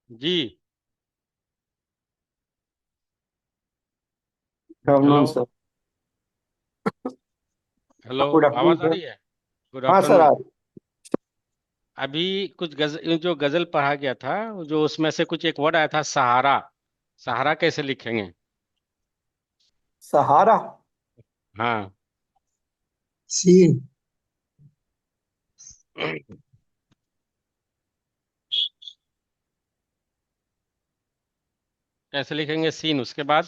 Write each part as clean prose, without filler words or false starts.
जी। Hello. Afternoon sir. Hello. Good afternoon आवाज आ sir. रही है? गुड हाँ सर, आफ्टरनून। अभी कुछ गजल, जो गजल पढ़ा गया था, जो उसमें से कुछ एक वर्ड आया था, सहारा। सहारा कैसे लिखेंगे? सहारा। हाँ। सीन। कैसे लिखेंगे सीन, उसके बाद?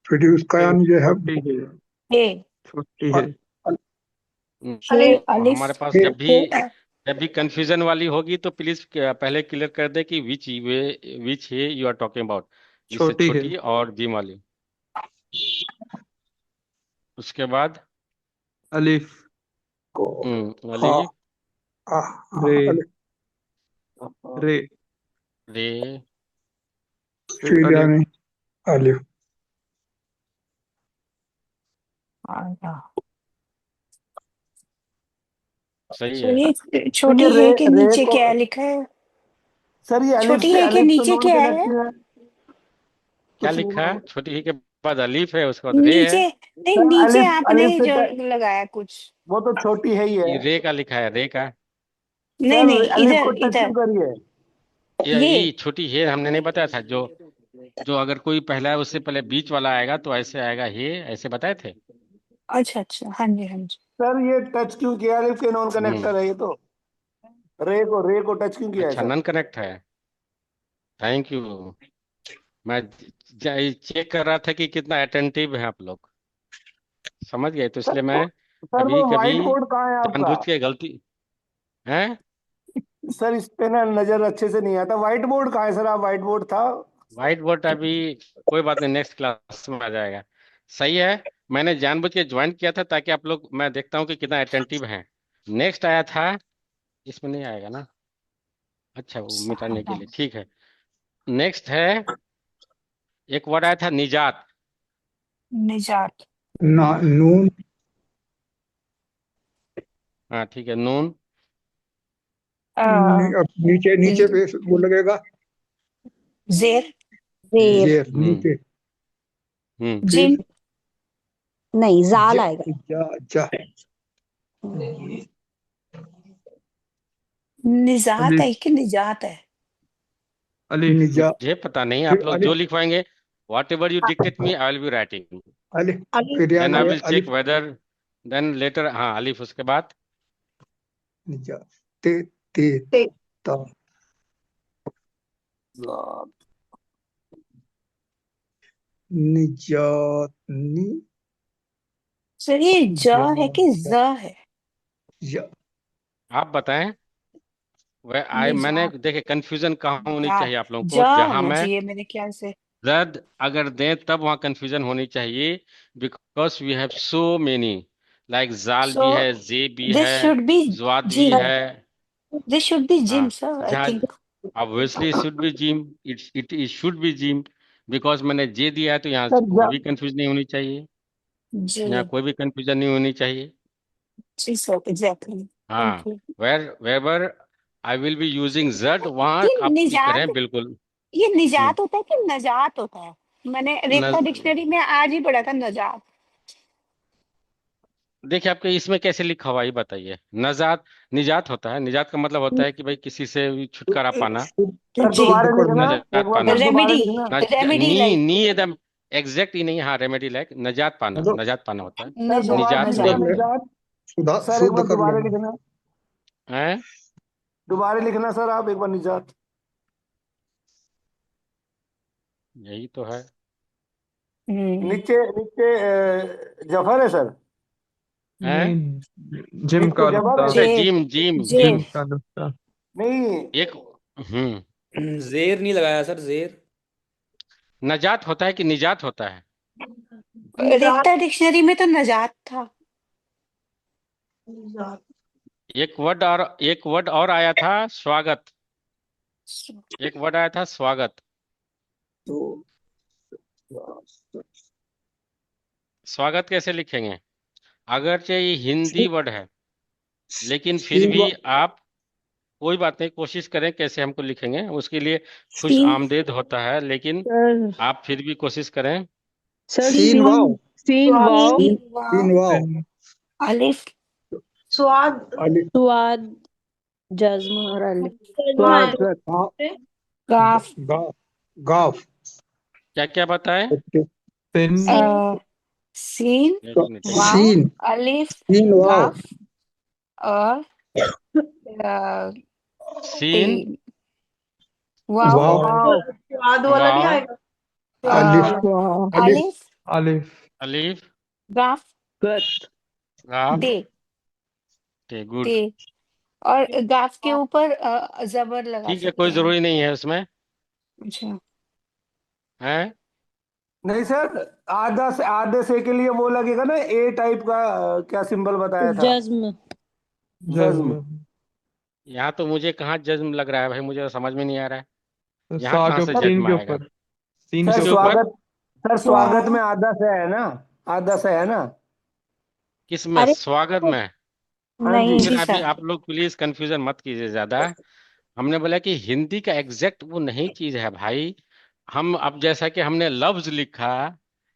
फिर उसका यानी जो है छोटी है। हे छोटी है। हे हमारे अलिफ पास हे, जब भी कंफ्यूजन वाली होगी तो प्लीज पहले क्लियर कर दे कि विच है यू आर टॉकिंग अबाउट। जिससे छोटी है। छोटी और जिम वाली। उसके बाद? अलिफ को। हाँ। अली। रे। रे। रे। फिर यानी अलिफ। सही है। सुनिए, तो ये छोटी रे है के रे नीचे को। क्या लिखा है? सर ये अलिफ छोटी से है के अलिफ तो नीचे नॉन क्या है? कनेक्टिव है। क्या कुछ लिखा है? छोटी ही के बाद अलीफ है, उसके बाद रे है। नीचे नहीं, सर नीचे अलिफ आपने अलिफ से जो लगाया कुछ। वो तो छोटी है ही है। ये रे का लिखा है, रे का। नहीं सर नहीं, अलिफ को इधर टच क्यों इधर करिए। ये ये। छोटी हे हमने नहीं बताया था? जो जो अगर कोई पहला है उससे पहले बीच वाला आएगा तो ऐसे आएगा, हे ऐसे बताए थे। अच्छा अच्छा, हाँ जी हाँ जी। सर ये टच क्यों किया, अलिफ के नॉन हम्म। कनेक्टर है ये तो। रे को टच क्यों किया है अच्छा, सर। नन कनेक्ट है। Thank you. मैं चेक कर रहा था कि कितना अटेंटिव है आप लोग। समझ गए, तो सर इसलिए वो मैं सर कभी वो कभी व्हाइट बोर्ड कहाँ है आपका। जानबूझ के गलती है। सर इस पे ना नजर अच्छे से नहीं आता, व्हाइट बोर्ड कहाँ है सर, आप व्हाइट बोर्ड था। व्हाइट बोर्ड अभी कोई बात नहीं, नेक्स्ट क्लास में आ जाएगा। सही है। मैंने जानबूझ के ज्वाइन किया था ताकि आप लोग, मैं देखता हूँ कि कितना अटेंटिव हैं। नेक्स्ट आया था। इसमें नहीं आएगा ना? अच्छा, वो मिटाने के सहारा। लिए ठीक है। नेक्स्ट है। एक वर्ड आया था, निजात। निजात। ना नून। हाँ ठीक है, नून। अब नीचे नीचे पे वो लगेगा। जेर। जेर। जेर हम्म। नीचे। हम्म। जिन। फिर नहीं, जाल जा आएगा। जा जा। निजात अलिफ। है कि निजात है? अलिफ निजा। मुझे पता नहीं, आप फिर लोग जो अलिफ। लिखवाएंगे, whatever you dictate me I will be writing. अलिफ। अलिफ। फिर देन यानी आई ये विल चेक अलिफ वेदर। देन लेटर, हाँ अलिफ, उसके बाद? निजा। ते ते ते। ता ला, निजात नि सर ये ज जा है कि जा ज है? जा। आप बताएं। वह आई मैंने निजात। देखे, कंफ्यूजन कहाँ होनी निजात चाहिए आप लोगों ज को, जहां होना मैं चाहिए मेरे ख्याल से। रद अगर दें तब वहां कंफ्यूजन होनी चाहिए। Because we have so many, like जाल सो भी है, जे भी दिस है, शुड बी ज्वाद भी जिम। है। दिस शुड बी जिम हाँ, सर, आई जहाँ think. Obviously should be gym, it should be gym. Because मैंने जे दिया है तो यहाँ सर कोई जा। भी कंफ्यूज नहीं होनी चाहिए। जी। यहाँ कोई भी कंफ्यूजन नहीं होनी चाहिए। जी सर, एग्जैक्टली, थैंक हाँ। You. Where wherever I will be using जड, वहाँ ये आप टिक निजात, करें बिल्कुल। ये हम्म। निजात होता है कि नजात होता है? मैंने रेखा न, डिक्शनरी में आज ही पढ़ा था नजात। देखिए, आपके इसमें कैसे लिखा हुआ है ये बताइए। नजात, निजात होता है, निजात का मतलब होता है कि भाई किसी से भी छुटकारा पाना। सर जी। दोबारा लिखना। एक नजात बार पाना। सर दोबारा रेमेडी। लिखना। Remedy like. नी एकदम एग्जैक्ट ही नहीं, हाँ रेमेडी लाइक, नजात पाना, मतलब नजात पाना होता है। सर निजात दोबारा निजात लिखना नहीं। नजात। निजात। सर एक शुद्ध बार कर दोबारा लेना। लिखना। है। दोबारा लिखना सर, आप एक बार निजात। यही तो है। हम्म। नीचे नीचे जफर है सर। हैं? नहीं, जिम नीचे का जफर नुक्ता। है। अच्छा, जेर। Gym gym gym gym. जेर। का नुक्ता। नहीं। एक। हम्म। जेर नहीं लगाया सर, जेर। नजात होता है कि निजात होता है? रेखता डिक्शनरी में तो नजात था। एक वर्ड और आया था, स्वागत। एक वर्ड आया था, स्वागत। तो स्वागत कैसे लिखेंगे? अगरचे ये हिंदी वर्ड है, लेकिन फिर सीन भी आप कोई बात नहीं, कोशिश करें कैसे हमको लिखेंगे, उसके लिए खुश सीन आमदेद होता है, लेकिन सर आप फिर भी कोशिश करें। सर सीन वाव सीन वाव सीन सीन वाव सीन वाव अलिफ स्वाद अली स्वाद जज्म और अलिफ जज्म स्वाद आएगा सर गा पे। गाफ गा गाफ क्या क्या बताएं? ओके सिन सीन सीन एक मिनट, एक मिनट। वाव सीन अलिफ सीन वाव गाफ और सीन वाव वाव वाव स्वाद वाला नहीं वाव आएगा स्वाद अलिफ वाला वाह अलिफ अलिफ अलिफ अलीफ गाफ गत गाफ दे ठीक, गुड। दे और गाफ के ऊपर जबर लगा ठीक है, सकते कोई हैं। जरूरी नहीं है उसमें, अच्छा है। नहीं सर, आधे से के लिए वो लगेगा ना, ए टाइप का क्या सिंबल बताया था? जज्म जज्म। जज्म। यहाँ तो मुझे कहाँ जज्म लग रहा है भाई, मुझे तो समझ में नहीं आ रहा है। यहाँ सा कहाँ के से ऊपर सीन जज्म के आएगा? ऊपर सीन सर के किसके ऊपर ऊपर? स्वागत, सर स्वागत स्वागत में आधा से है ना, आधा से है ना। किस में, अरे स्वागत में? हाँ नहीं जी। फिर जी अभी सर आप लोग प्लीज कंफ्यूजन मत कीजिए ज्यादा। हमने बोला कि हिंदी का एग्जैक्ट वो नहीं चीज है भाई। हम अब जैसा कि हमने लफ्ज लिखा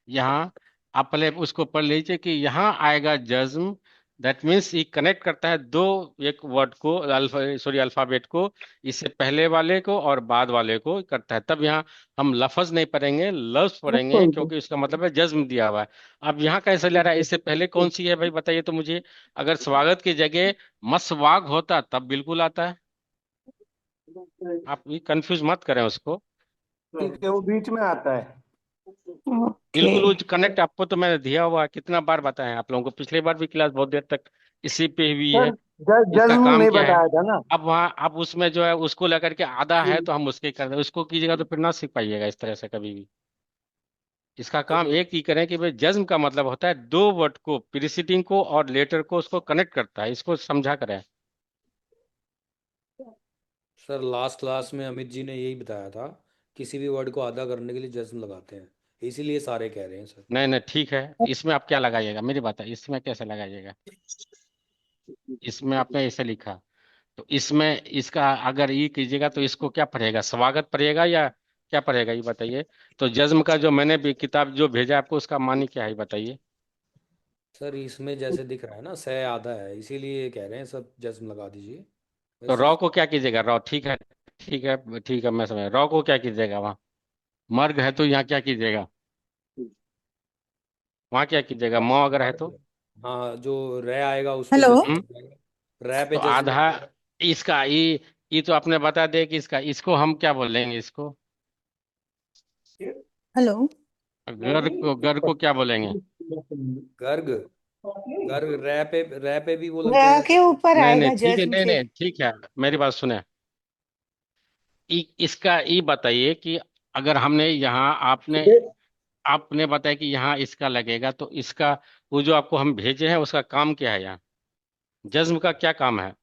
यहाँ, आप पहले उसको पढ़ लीजिए कि यहाँ आएगा जज्म। दैट मीन्स ये कनेक्ट करता है दो, एक वर्ड को, अल्फाबेट को, इससे पहले वाले को और बाद वाले को करता है, तब यहाँ हम लफज नहीं पढ़ेंगे, लफ्ज पढ़ेंगे, क्योंकि उसका मतलब है जज्म दिया हुआ है। अब यहाँ कैसे ले रहा है, इससे पहले कौन सी है भाई बताइए तो मुझे। अगर स्वागत की जगह मसवाग होता तब बिल्कुल आता है। आप ये कंफ्यूज मत करें उसको। ठीक है, वो बीच में आता है। ओके बिल्कुल वो कनेक्ट आपको तो मैंने दिया हुआ है, कितना बार बताया आप लोगों को, पिछली बार भी क्लास बहुत देर तक इसी पे हुई सर है। इसका जज्म काम नहीं क्या है? बताया था ना। अब वहाँ आप उसमें जो है उसको लेकर के आधा है तो हम उसके कर दें, उसको कीजिएगा तो फिर ना सीख पाइएगा इस तरह से कभी भी। इसका काम एक ही करें कि भाई जज्म का मतलब होता है दो वर्ड को, प्रीसीडिंग को और लेटर को, उसको कनेक्ट करता है, इसको समझा करें। सर लास्ट क्लास में अमित जी ने यही बताया था, किसी भी वर्ड को आधा करने के लिए जज्म लगाते हैं, इसीलिए सारे कह रहे हैं सर। नहीं नहीं ठीक है, इसमें आप क्या लगाइएगा मेरी बात है, इसमें कैसे लगाइएगा? इसमें आपने ऐसे लिखा, तो इसमें इसका अगर ये कीजिएगा तो इसको क्या पढ़ेगा, स्वागत पढ़ेगा या क्या पढ़ेगा ये बताइए। तो जज्म का जो मैंने भी किताब जो भेजा आपको, उसका मानी क्या है बताइए। सर इसमें जैसे दिख रहा है ना, से आधा है, इसीलिए कह रहे हैं सब जज्म लगा दीजिए। तो वैसे रॉ को क्या कीजिएगा, रॉ, ठीक है ठीक है ठीक है, मैं समझ, रॉ को क्या कीजिएगा वहाँ, मर्ग है तो यहाँ क्या कीजिएगा, वहाँ क्या कीजिएगा, मौ अगर है तो। हाँ, जो रे आएगा उस पे हेलो जज्म हम्म। लग जाएगा, रे पे तो जज्म लग आधा जाएगा। इसका ये तो आपने बता दिया कि इसका, इसको हम क्या बोलेंगे इसको, हेलो गर को क्या बोलेंगे? गर्ग, गर्ग रे पे भी वो लग र जाएगा के जज्म। ऊपर नहीं नहीं आएगा ठीक है, जज्म नहीं नहीं फिर। ठीक है, मेरी बात सुने। इसका ये बताइए कि अगर हमने यहाँ, आपने आपने बताया कि यहाँ इसका लगेगा, तो इसका वो जो आपको हम भेजे हैं उसका काम क्या है यहाँ, जज्म का क्या काम है?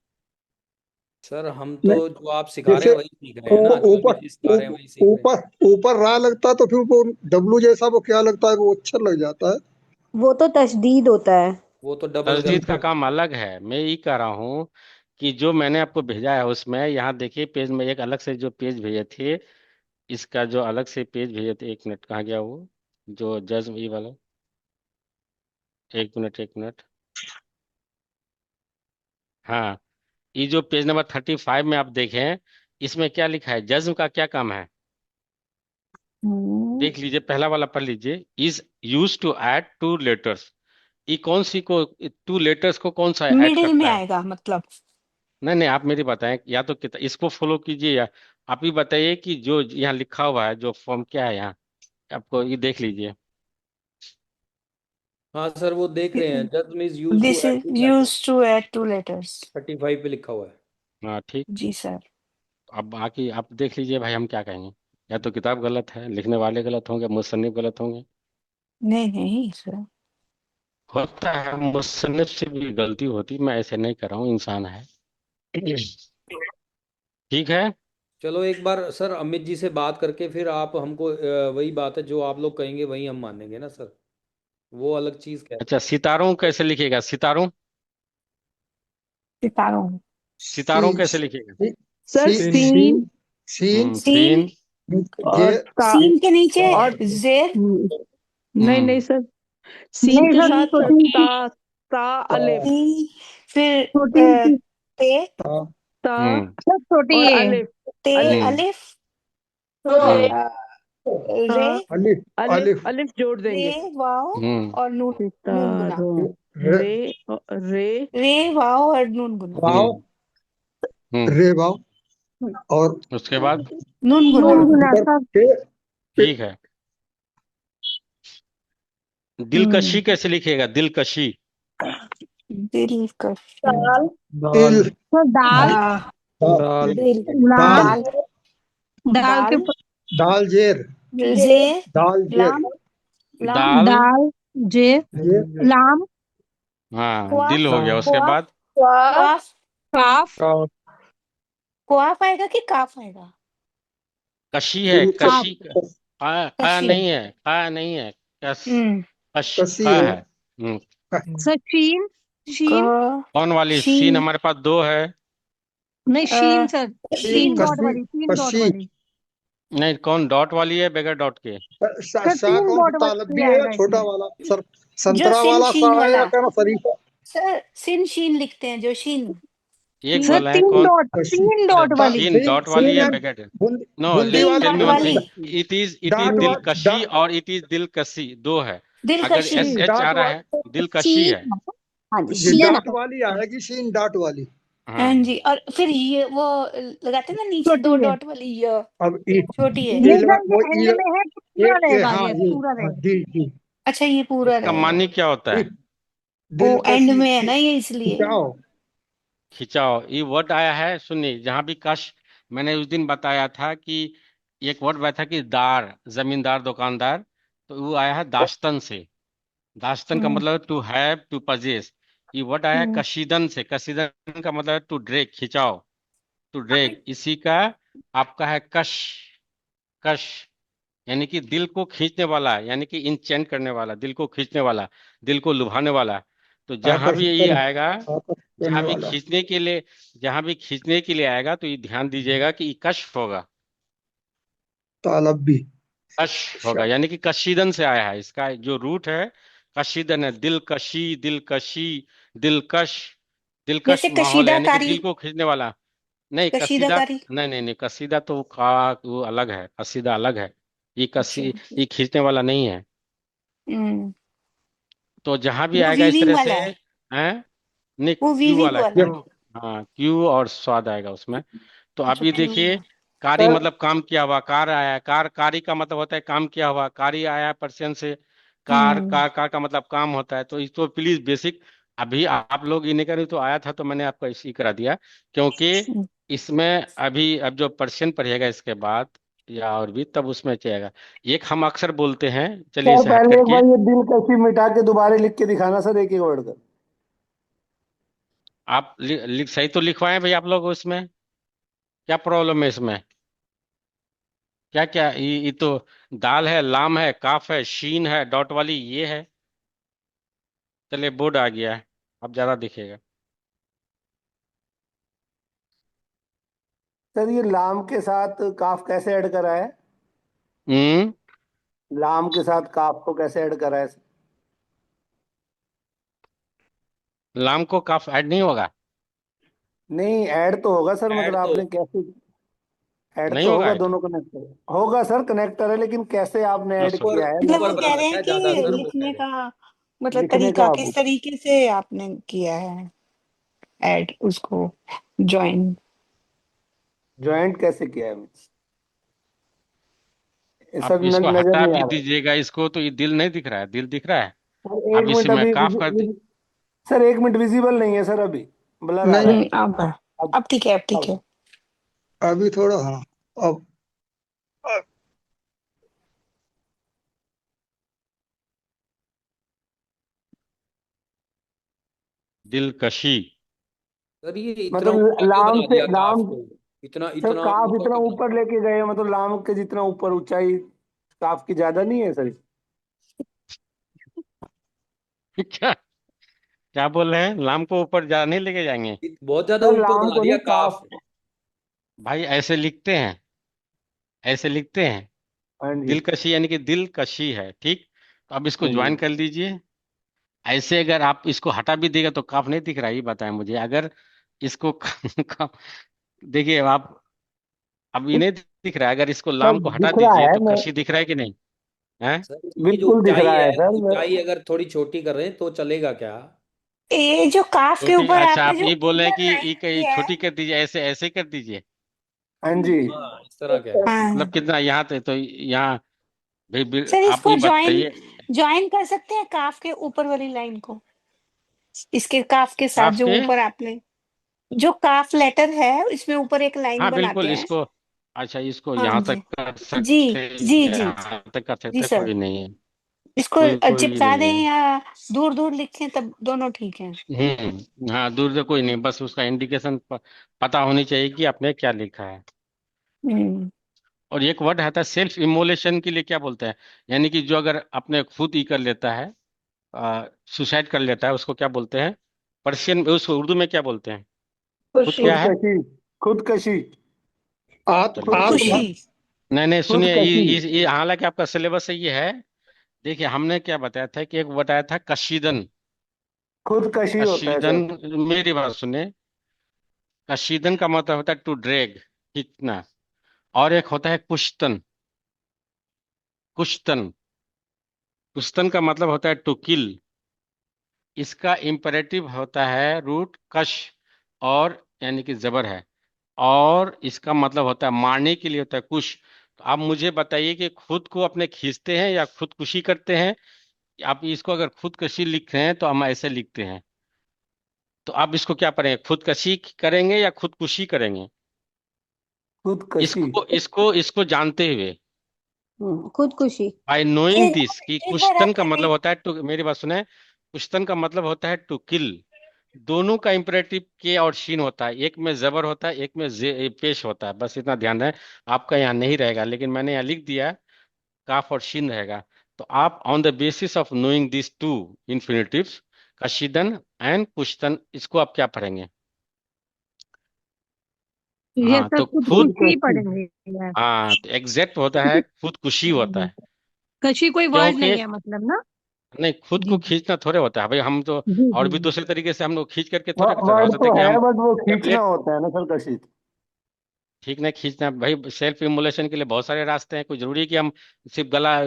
सर हम तो नहीं जो आप सिखा रहे जैसे हैं वही सीख रहे हैं ना, जो अमित ऊपर जी सिखा रहे हैं वही सीख रहे हैं। ऊपर ऊपर रा लगता तो फिर वो डब्लू जैसा वो क्या लगता है, वो अक्षर लग जाता है। वो तो तशदीद होता है वो तो डबल तसदीद करता का है। काम अलग है, मैं ये कह रहा हूँ कि जो मैंने आपको भेजा है उसमें, यहाँ देखिए पेज में एक अलग से जो पेज भेजे थे, इसका जो अलग से पेज भेजे थे, एक मिनट कहाँ गया वो, जो जज्म ये वाला, एक मिनट एक मिनट, हाँ, ये जो पेज नंबर 35 में आप देखें, इसमें क्या लिखा है, जज्म का क्या काम है, देख लीजिए, पहला वाला पढ़ लीजिए, is use to add to letters. ये कौन सी को, टू लेटर्स को कौन सा ऐड मिडिल में करता है? आएगा मतलब। नहीं नहीं आप मेरी बताएं, या तो इसको फॉलो कीजिए, या आप ही बताइए कि जो यहाँ लिखा हुआ है जो फॉर्म क्या है यहाँ, आपको ये देख लीजिए। हाँ सर वो देख रहे हैं, जज्म is use to this add is to letter, use to add to letters. 35 पे लिखा हुआ है। हाँ ठीक। जी सर। अब बाकी आप देख लीजिए भाई, हम क्या कहेंगे, या तो किताब गलत है, लिखने वाले गलत होंगे, मुसन्निफ गलत होंगे। नहीं नहीं सर। होता है, मुसन्निफ से भी गलती होती, मैं ऐसे नहीं कर रहा हूँ, इंसान है। ठीक है। चलो एक बार सर अमित जी से बात करके फिर आप हमको वही बात है जो आप लोग कहेंगे वही हम मानेंगे ना सर, वो अलग चीज कह रहे अच्छा, सितारों कैसे लिखेगा, सितारों? सितारों। सितारों सी कैसे लिखेगा? सर सी सीन सीन सीन, सीन। जे और ता सीन के नीचे और जेर, नहीं नहीं सर, सीन नहीं के सर, साथ छोटी ता ता अलिफ सी, फिर छोटी ते, ता सर, छोटी और ये अलिफ ते अलिफ अलिफ, तो अ, रे, ता अलिफ अलिफ अलिफ अलिफ जोड़ रे देंगे। वाव और नून, नून गुना, सितारों रे रे रे रे वाव और नून गुना, वाव हम्म। रे वाव और उसके बाद नून गुना। नून गुना पर सर। पे ठीक है। दिलकशी कैसे लिखेगा? दिलकशी। दिल का दाल तिल सर, दाल दा- दिल, लाम, दाल दाल, दाल के दाल, ऊपर दाल जेर जे, दाल जेर लाम, लाम, दाल। दाल, जे, ये लाम, हाँ, दिल क्वाफ, हो गया। उसके क्वाफ, बाद क्वाफ, काफ, क्वाफ आएगा कि काफ आएगा? कशी है, काफ, कशी। खा खा कशी। नहीं है, खा नहीं है। कश, हम्म, कश कसी खा है है। सर शीन, क, शीन, कौन वाली? सीन शीन, हमारे पास दो है। नहीं शीन सर, शीन शीन शीन, डॉट कसी वाली, शीन डॉट कसी वाली नहीं, कौन डॉट वाली है बगैर डॉट के? सर, सा तीन कौन सा डॉट तालब वाली भी है या आएगा छोटा इसमें। वाला सर? जो संतरा सिन वाला सा शीन है या वाला, क्या ना शरीफा? सर सिन शीन लिखते हैं जो शीन। एक सर बोल रहे हैं तीन कौन? डॉट, कसी तीन डॉट वाली। सीन सीन डॉट वाली सीन है है बगैर? नो, बूंदी तीन टेल डॉट मी वाली वन वाली, थिंग। इट इज डाट दिलकशी और इट इज दिलकशी, दो है। अगर दिलकशी। एस एच आ डाट रहा वाली है, दिलकशी है। शीन, हाँ जी, ये शीन डाट वाली आएगी शीन डाट वाली। हाँ हाँ। जी, और फिर ये वो लगाते हैं ना नीचे दो छोटी है। डॉट वाली, ये अब ई छोटी है। ये नहीं लगा सर, ये वो एंड में है तो पूरा रहेगा, हाँ ये ये पूरा हाँ रहेगा। जी अच्छा, ये पूरा इसका रहेगा। मानी क्या होता ई है? वो एंड दिलकशी में है ना ये, इसलिए। खिंचाओ। खिंचाओ, ये वर्ड आया है। सुनिए, जहां भी कश, मैंने उस दिन बताया था कि एक वर्ड आया था कि दार, जमींदार, दुकानदार। तो वो आया है दाश्तन से। दाश्तन का हम्म, मतलब टू हैव, टू पजेस। ये वर्ड आया है हम्म, कशीदन से। कशीदन का मतलब टू ड्रैग, खिंचाओ, टू ड्रैग। इसी का आपका है कश। कश यानी कि दिल को खींचने वाला, यानी कि इंचेंट करने वाला, दिल को खींचने वाला, दिल को लुभाने वाला। तो जहां भी आकर्षित ये करने आएगा, आकर्षित करने जहां भी वाला खींचने के लिए, जहां भी खींचने के लिए आएगा, तो ये ध्यान दीजिएगा कि ये कश होगा। तालब भी। कश होगा, यानी कि कशीदन से आया है। इसका जो रूट है कशीदन है। दिलकशी, दिलकशी, दिलकश। दिलकश जैसे माहौल है, यानी कि कशीदाकारी, दिल को खींचने वाला। नहीं, कसीदा। कशीदाकारी। नहीं नहीं नहीं, कसीदा तो का वो अलग है, कसीदा अलग है। ये अच्छा, कसी, ये खींचने वाला नहीं है। हम्म, तो जहां भी वो आएगा इस वीविंग तरह से वाला है, है। नहीं, वो क्यू वीविंग वाला, वाला ये है। क्यू। हाँ, क्यू और स्वाद आएगा उसमें। तो आप अच्छा, ये क्यों देखिए, वाला। कारी सर मतलब काम किया हुआ, कार आया है। कार, कारी का मतलब होता है काम किया हुआ। कारी आया पर्शियन से। हम्म, कार का मतलब काम होता है। तो इसको प्लीज बेसिक, अभी आप लोग इन्हें करें तो आया था, तो मैंने आपको इसी करा दिया, क्योंकि इसमें अभी अब जो पर्शियन पढ़िएगा इसके बाद, या और भी, तब उसमें चाहिएगा। एक हम अक्सर बोलते हैं, चलिए सर इसे हट पहले एक करके। बार ये दिलकशी मिटा के दोबारा लिख के दिखाना सर, एक एक वर्ड का। आप सही तो लिखवाएं भाई आप लोग उसमें। क्या प्रॉब्लम है इसमें? क्या क्या ये तो दाल है, लाम है, काफ है, शीन है, डॉट वाली ये है। चलिए, बोर्ड आ गया है, अब ज्यादा दिखेगा। सर ये लाम के साथ काफ कैसे ऐड करा है? हम्म। लाम के साथ काफ को कैसे ऐड करा है? लाम को काफ ऐड नहीं होगा? नहीं, ऐड तो होगा सर, मतलब ऐड तो आपने कैसे? ऐड नहीं तो होगा होगा, ऐड? दोनों कनेक्टर होगा सर, कनेक्टर है, लेकिन कैसे आपने ऐड सो ऊपर किया है मतलब मैं वो ऊपर कह बना रहे रखा हैं है कि ज्यादातर, वो कह लिखने रहे हैं। का मतलब लिखने तरीका का किस तरीके से आपने किया है, ऐड उसको, ज्वाइन। ज्वाइंट कैसे किया है? सर आप इसको नजर हटा नहीं भी आ रहा। दीजिएगा इसको, तो ये दिल नहीं दिख रहा है? दिल दिख रहा है? सर एक अब इसे मिनट मैं अभी काफ कर दी। सर एक मिनट, विजिबल नहीं है सर, अभी ब्लर आ रहा नहीं है। अब अब ठीक है, अब ठीक अब है। अभी थोड़ा हाँ अब अब दिलकशी। सर ये इतना मतलब ऊंचा क्यों लाम बना से दिया काफ लाम, को? इतना सर इतना काफ ऊंचा इतना क्यों बना ऊपर लेके गए, मतलब लाम के जितना ऊपर ऊंचाई काफ की ज्यादा नहीं है सर? क्या? क्या बोल रहे हैं? लाम को ऊपर जा नहीं लेके जाएंगे? बहुत ज्यादा सर ऊपर लाम बना को दिया नहीं, काफ। काफ। भाई ऐसे लिखते हैं, ऐसे लिखते हैं। हाँ जी। दिलकशी यानी कि दिलकशी है, ठीक। तो अब इसको हाँ ज्वाइन जी। कर लीजिए। ऐसे अगर आप इसको हटा भी देगा तो काफ नहीं दिख रहा है, ये बताएं मुझे। अगर इसको देखिए आप, अब ये नहीं दिख रहा है। अगर इसको सर लाम को हटा दिख रहा दीजिए है, तो मैं कशी दिख रहा है कि नहीं? है? सर इसकी जो बिल्कुल दिख ऊंचाई रहा है, है सर। ऊंचाई अगर थोड़ी छोटी कर रहे हैं तो चलेगा क्या? ये जो काफ के छोटी, ऊपर अच्छा आपने आप जो ये बोल रहे हैं इनर कि लाइन ये की कहीं है। छोटी कर दीजिए, ऐसे ऐसे कर दीजिए। हाँ जी। हाँ, इस तरह क्या? मतलब हाँ कितना यहाँ तक तो यहाँ सर, आप इसको ये ज्वाइन बताइए। ज्वाइन कर सकते हैं काफ के ऊपर वाली लाइन को, इसके काफ के साथ काफ जो के, ऊपर आपने जो काफ लेटर है इसमें ऊपर एक लाइन हाँ बनाते बिल्कुल हैं। इसको, अच्छा इसको हाँ यहाँ जी। तक कर जी सकते हैं, जी जी यहाँ तक कर जी सकते हैं, सर, कोई नहीं है। इसको कोई कोई चिपका नहीं दें है। या दूर दूर लिखें, तब दोनों ठीक है। हाँ दूर से कोई नहीं, बस उसका इंडिकेशन पता होनी चाहिए कि आपने क्या लिखा है। हम्म। और एक वर्ड आता है सेल्फ इमोलेशन, के लिए क्या बोलते हैं? यानी कि जो अगर अपने खुद ही कर लेता है, सुसाइड कर लेता है, उसको क्या बोलते हैं? पर्शियन में, उसको उर्दू में क्या बोलते हैं? खुद खुशी। क्या है? खुदकशी। खुदकशी। चलिए ठीक है। खुदकुशी। नहीं नहीं सुनिए, खुदकशी। ये हालांकि आपका सिलेबस से ये है। देखिए हमने क्या बताया था कि एक बताया था कशीदन। खुदकशी होता है कशीदन, सर। मेरी बात सुनिए। कशीदन का मतलब होता है टू ड्रैग, खींचना। और एक होता है कुश्तन। कुश्तन, कुश्तन का मतलब होता है टू किल। इसका इम्परेटिव होता है रूट कश, और यानी कि जबर है। और इसका मतलब होता है मारने के लिए होता है कुश। तो आप मुझे बताइए कि खुद को अपने खींचते हैं या खुदकुशी करते हैं? आप इसको अगर खुदकशी लिख रहे हैं तो हम ऐसे लिखते हैं। तो आप इसको क्या पढ़ेंगे, खुदकशी करेंगे या खुदकुशी करेंगे? खुदकशी। इसको इसको इसको जानते हुए, खुदकुशी। बाय नोइंग दिस, कि एक बार कुश्तन आप का मतलब रिपीट। होता है टू, मेरी बात सुने। कुश्तन का मतलब होता है टू किल। दोनों का इंपरेटिव के और शीन होता है, एक में जबर होता है, एक में पेश होता है, बस इतना ध्यान है। आपका यहाँ नहीं रहेगा, लेकिन मैंने यहाँ लिख दिया, काफ और शीन रहेगा। तो आप on the basis of knowing this two infinitives, कशीदन एंड कुश्तन, इसको आप क्या पढ़ेंगे? ये हाँ सब तो खुद, खुदकुशी ही खुदकशी। पढ़ेंगे यार। हाँ तो एग्जैक्ट होता है खुदकुशी होता है। कशी कोई वर्ड क्योंकि नहीं है मतलब ना। नहीं, खुद को जी खींचना थोड़े होता है भाई, हम तो जी और जी भी जी। दूसरे तरीके से हम लोग खींच करके थोड़े कर सकते हैं। हो वर्ड सकता तो है कि है, हम बट वो खींचना टेबलेट, होता है ना सर, कशी। ठीक नहीं खींचना भाई, सेल्फ इमोलेशन के लिए बहुत सारे रास्ते हैं। कोई जरूरी है कि हम सिर्फ गला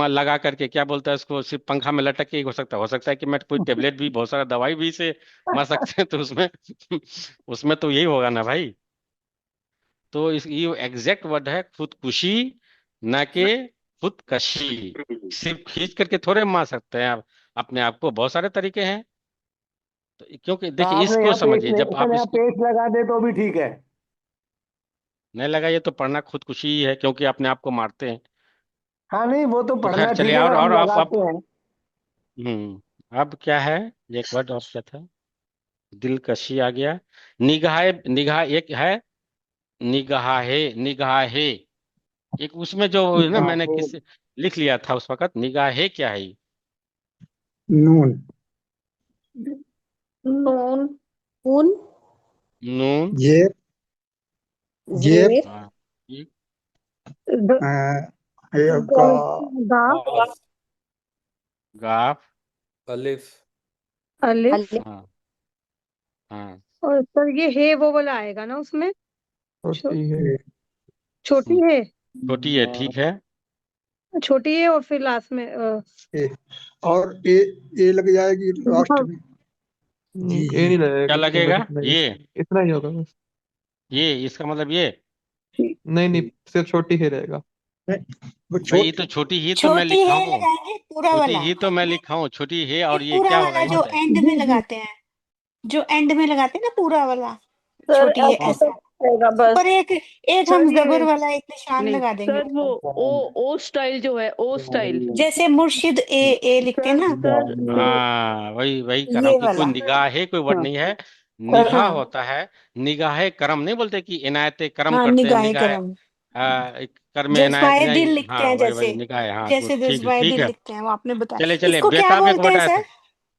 लगा करके, क्या बोलता है उसको, सिर्फ पंखा में लटक के ही हो सकता है कि मैं कोई टेबलेट भी, बहुत सारा दवाई भी से मर सकते हैं, तो उसमें उसमें तो यही होगा ना भाई। तो ये एग्जैक्ट वर्ड है खुदकुशी, ना कि खुदकशी। सिर्फ खींच करके थोड़े मार सकते हैं आप अपने आप को, बहुत सारे तरीके हैं। तो क्योंकि तो देखिए आपने इसको यहाँ पेस्ट समझिए, जब नहीं सर, आप यहाँ इसको पेस्ट लगा दे तो भी ठीक है। नहीं लगाइए तो पढ़ना खुदकुशी ही है, क्योंकि अपने आप को मारते हैं। हाँ नहीं, वो तो तो खैर पढ़ना ठीक चलिए, है, हम और आप लगाते हैं। अब क्या है? एक वर्ड और क्या था? दिलकशी आ गया। निगाह, निगाह एक है, निगाहे, निगाहे। एक उसमें जो है ना, मैंने निगाहें। किस लिख लिया था उस वक्त, निगाहे क्या है ये? नून। नून। ऊन। नून। जेर। जेर। जेर। हाँ, ये अ, ये आपका गा। गाफ, गाफ। अलिफ। अलिफ। अलिफ। हाँ हाँ। और सर ये है वो वाला आएगा ना उसमें। छो, होती है। ए, छोटी हम्म, है। छोटी है, ठीक है। छोटी है और फिर लास्ट में ए, और ए लग जाएगी लास्ट हाँ, में। जी ये जी। नहीं क्या लगेगा, बस लगेगा इतना ही, ये? इतना ही होगा बस। ये इसका मतलब ये? नहीं नहीं, सिर्फ छोटी ही रहेगा। वो भाई ये छोट तो छोटी ही तो मैं छोटी लिखा है हूँ। लगाएंगे पूरा छोटी वाला, ही तो मैं नहीं लिखा हूँ, छोटी है, नहीं, और ये पूरा क्या होगा वाला ये जो बताइए। एंड में जी जी। लगाते हैं, जो एंड में लगाते हैं ना पूरा वाला, सर छोटी है ऐसे ऐसा। रहेगा ऊपर बस। एक एक सर हम ये जबर वाला एक निशान नहीं लगा देंगे सर, वो ऊपर, ओ स्टाइल जो है, ओ स्टाइल। जैसे मुर्शिद ए लिखते हैं सर ना, सर हाँ वही वही कर रहा हूँ ये कि कोई वाला। निगाहे कोई वर्ड हाँ नहीं है। सर निगाह हाँ होता है। निगाहे करम नहीं बोलते कि इनायत करम हाँ, करते हैं, निगाहे निगाह करम, कर में इनायत जज्बाए दिल नहीं, लिखते हाँ हैं, वही वही जैसे निगाह, हाँ गुड, जैसे ठीक है जज्बाए ठीक दिल है। लिखते हैं, वो आपने चले बताया, चले, इसको क्या बेताब एक बोलते वर्ड हैं आया था। सर?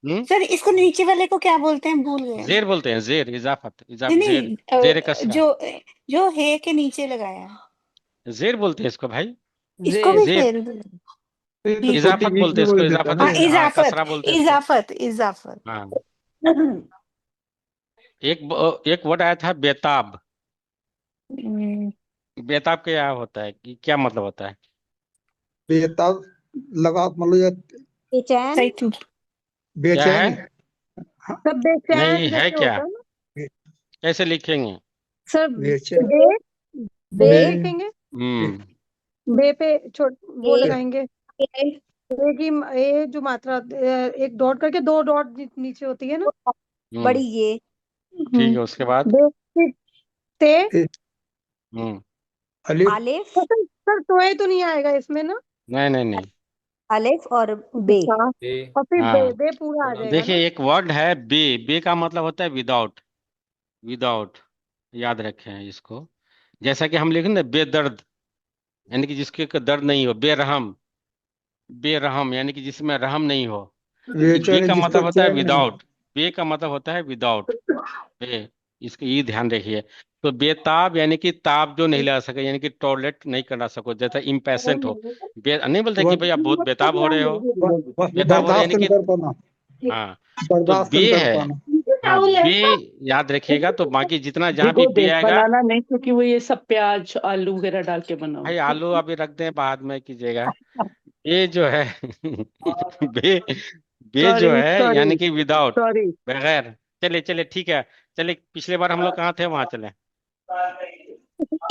सर इसको नीचे वाले को क्या बोलते हैं, भूल गए हम। जेर बोलते हैं, जेर, इजाफत, नहीं जेर, नहीं, जेर कसरा, जो जो है के नीचे लगाया है, जेर बोलते हैं इसको भाई, इसको भी जेर, फेर। तो ये तो ठीक है। छोटी इजाफत बीच बोलते में हैं इसको, बोल देता है इजाफत, ना हाँ, ये। हाँ, इजाफत, कसरा बोलते हैं इसको। इजाफत, इजाफत। हाँ, एक वर्ड आया था बेताब। हम्म, बेताब क्या होता है, कि क्या मतलब होता है? बेताब लगा मतलब ये बेचैन। सही ठीक। क्या है? बेचैन। सब बेचैन नहीं है जैसे क्या? होता है ना कैसे लिखेंगे? सर। बेचैन। बे बे बे, लिखेंगे, हम्म। बे पे छोट वो ए, लगाएंगे। ए, ए की ए जो मात्रा एक डॉट करके दो डॉट नीचे होती है ना। हम्म। बड़ी ये। ठीक हम्म। है, उसके बाद? बे ते। ए, हम्म। अलिफ। आलिफ। सर टोए तो नहीं आएगा इसमें ना। नहीं नहीं नहीं। अलिफ और बे। अच्छा, ए और फिर बे हाँ, बे पूरा आ थोड़ा जाएगा देखिए ना। एक वर्ड है बे, बे का मतलब होता है विदाउट, विदाउट, याद रखें इसको। जैसा कि हम लिखें ना बेदर्द, यानी कि जिसके का दर्द नहीं हो, बेरहम, बेरहम यानी कि जिसमें रहम नहीं हो। ये बे बेचैन का जिसको मतलब होता है चैन नहीं। विदाउट, बे का मतलब होता है विदाउट, बे, इसका ये ध्यान रखिए। तो बेताब यानी कि ताब जो नहीं ला सके, यानी कि टॉयलेट नहीं करा सको, जैसा इम्पेशेंट हो, नहीं बोलते कि भाई आप बहुत बेताब हो रहे हो, बेताब हो रहे यानी बर्दाश्त नहीं कि, कर पाना। हाँ, तो बर्दाश्त नहीं बे कर है, पाना। हाँ बे, याद रखिएगा। तो बाकी जितना जहां भी भिगो बे दे, आएगा, बनाना नहीं, क्योंकि वो ये सब प्याज आलू वगैरह डाल के बनाओ। भाई आलू अभी रख दें, बाद में कीजिएगा। बे जो है बे, बे जो सॉरी है यानी सॉरी कि विदाउट, सॉरी। बगैर। चले चले ठीक है, चले पिछले बार हम लोग कहाँ थे वहां चले।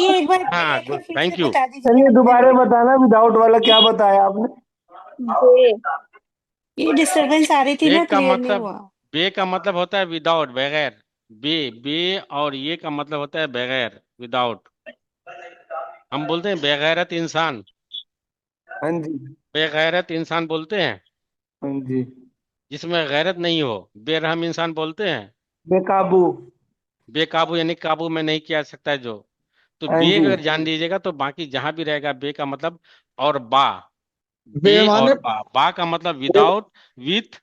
ये एक बार, हाँ एक गुड, बार फिर से थैंक यू। बता दीजिए चलिए आपने दोबारा जो, बताना विदाउट वाला क्या बताया आपने। बे। ये डिस्टरबेंस आ रही थी बे ना, का क्लियर नहीं मतलब, हुआ। बे का मतलब होता है विदाउट, बगैर, बे, बे, और ये का मतलब होता है बगैर, विदाउट। हम बोलते हैं बेगैरत इंसान, हाँ जी। बेगैरत इंसान बोलते हैं हाँ जी। जिसमें गैरत नहीं हो, बेरहम इंसान बोलते हैं, बेकाबू। बेकाबू यानी काबू में नहीं किया जा सकता है जो। तो हाँ बे जी। अगर जान लीजिएगा तो बाकी जहां भी रहेगा बे का मतलब, और बा, बे बेमाने और बा का मतलब विदाउट, विथ,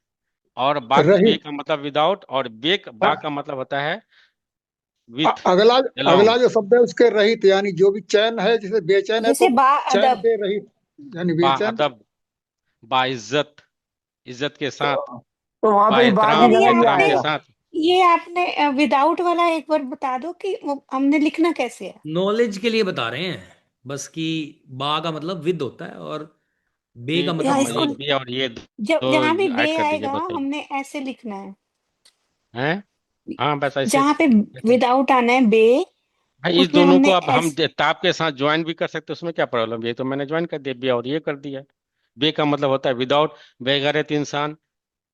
और बे रहित। का मतलब विदाउट, और बा का मतलब होता है विथ, अगला, अलोंग। अगला जो शब्द है उसके रहित, यानी जो भी चैन है, जैसे बेचैन है जैसे तो बा चैन अदब। से रहित, यानी बा बेचैन। अदब, बा इज्जत, इज्जत के साथ, तो वहां बा पे बा की सर एहतराम, ये जगह ये एहतराम आपने के आएगा। साथ। ये आपने विदाउट वाला एक बार बता दो कि वो हमने लिखना कैसे है। नॉलेज के लिए बता रहे हैं बस, कि बा का मतलब विद होता है और बे का या मतलब इसको, नहीं। बे और ये जब दो जहां भी बे ऐड कर दीजिए, आएगा बताइए। हमने ऐसे लिखना है। हैं? हाँ बस ऐसे। जहां पे विदाउट आना है बे, भाई इस उसमें दोनों को हमने अब हम ऐसे। ताप के साथ ज्वाइन भी कर सकते हैं, उसमें क्या प्रॉब्लम? ये तो मैंने ज्वाइन कर दिया, बे और ये कर दिया। बे का मतलब होता है विदाउट, बेगैरत इंसान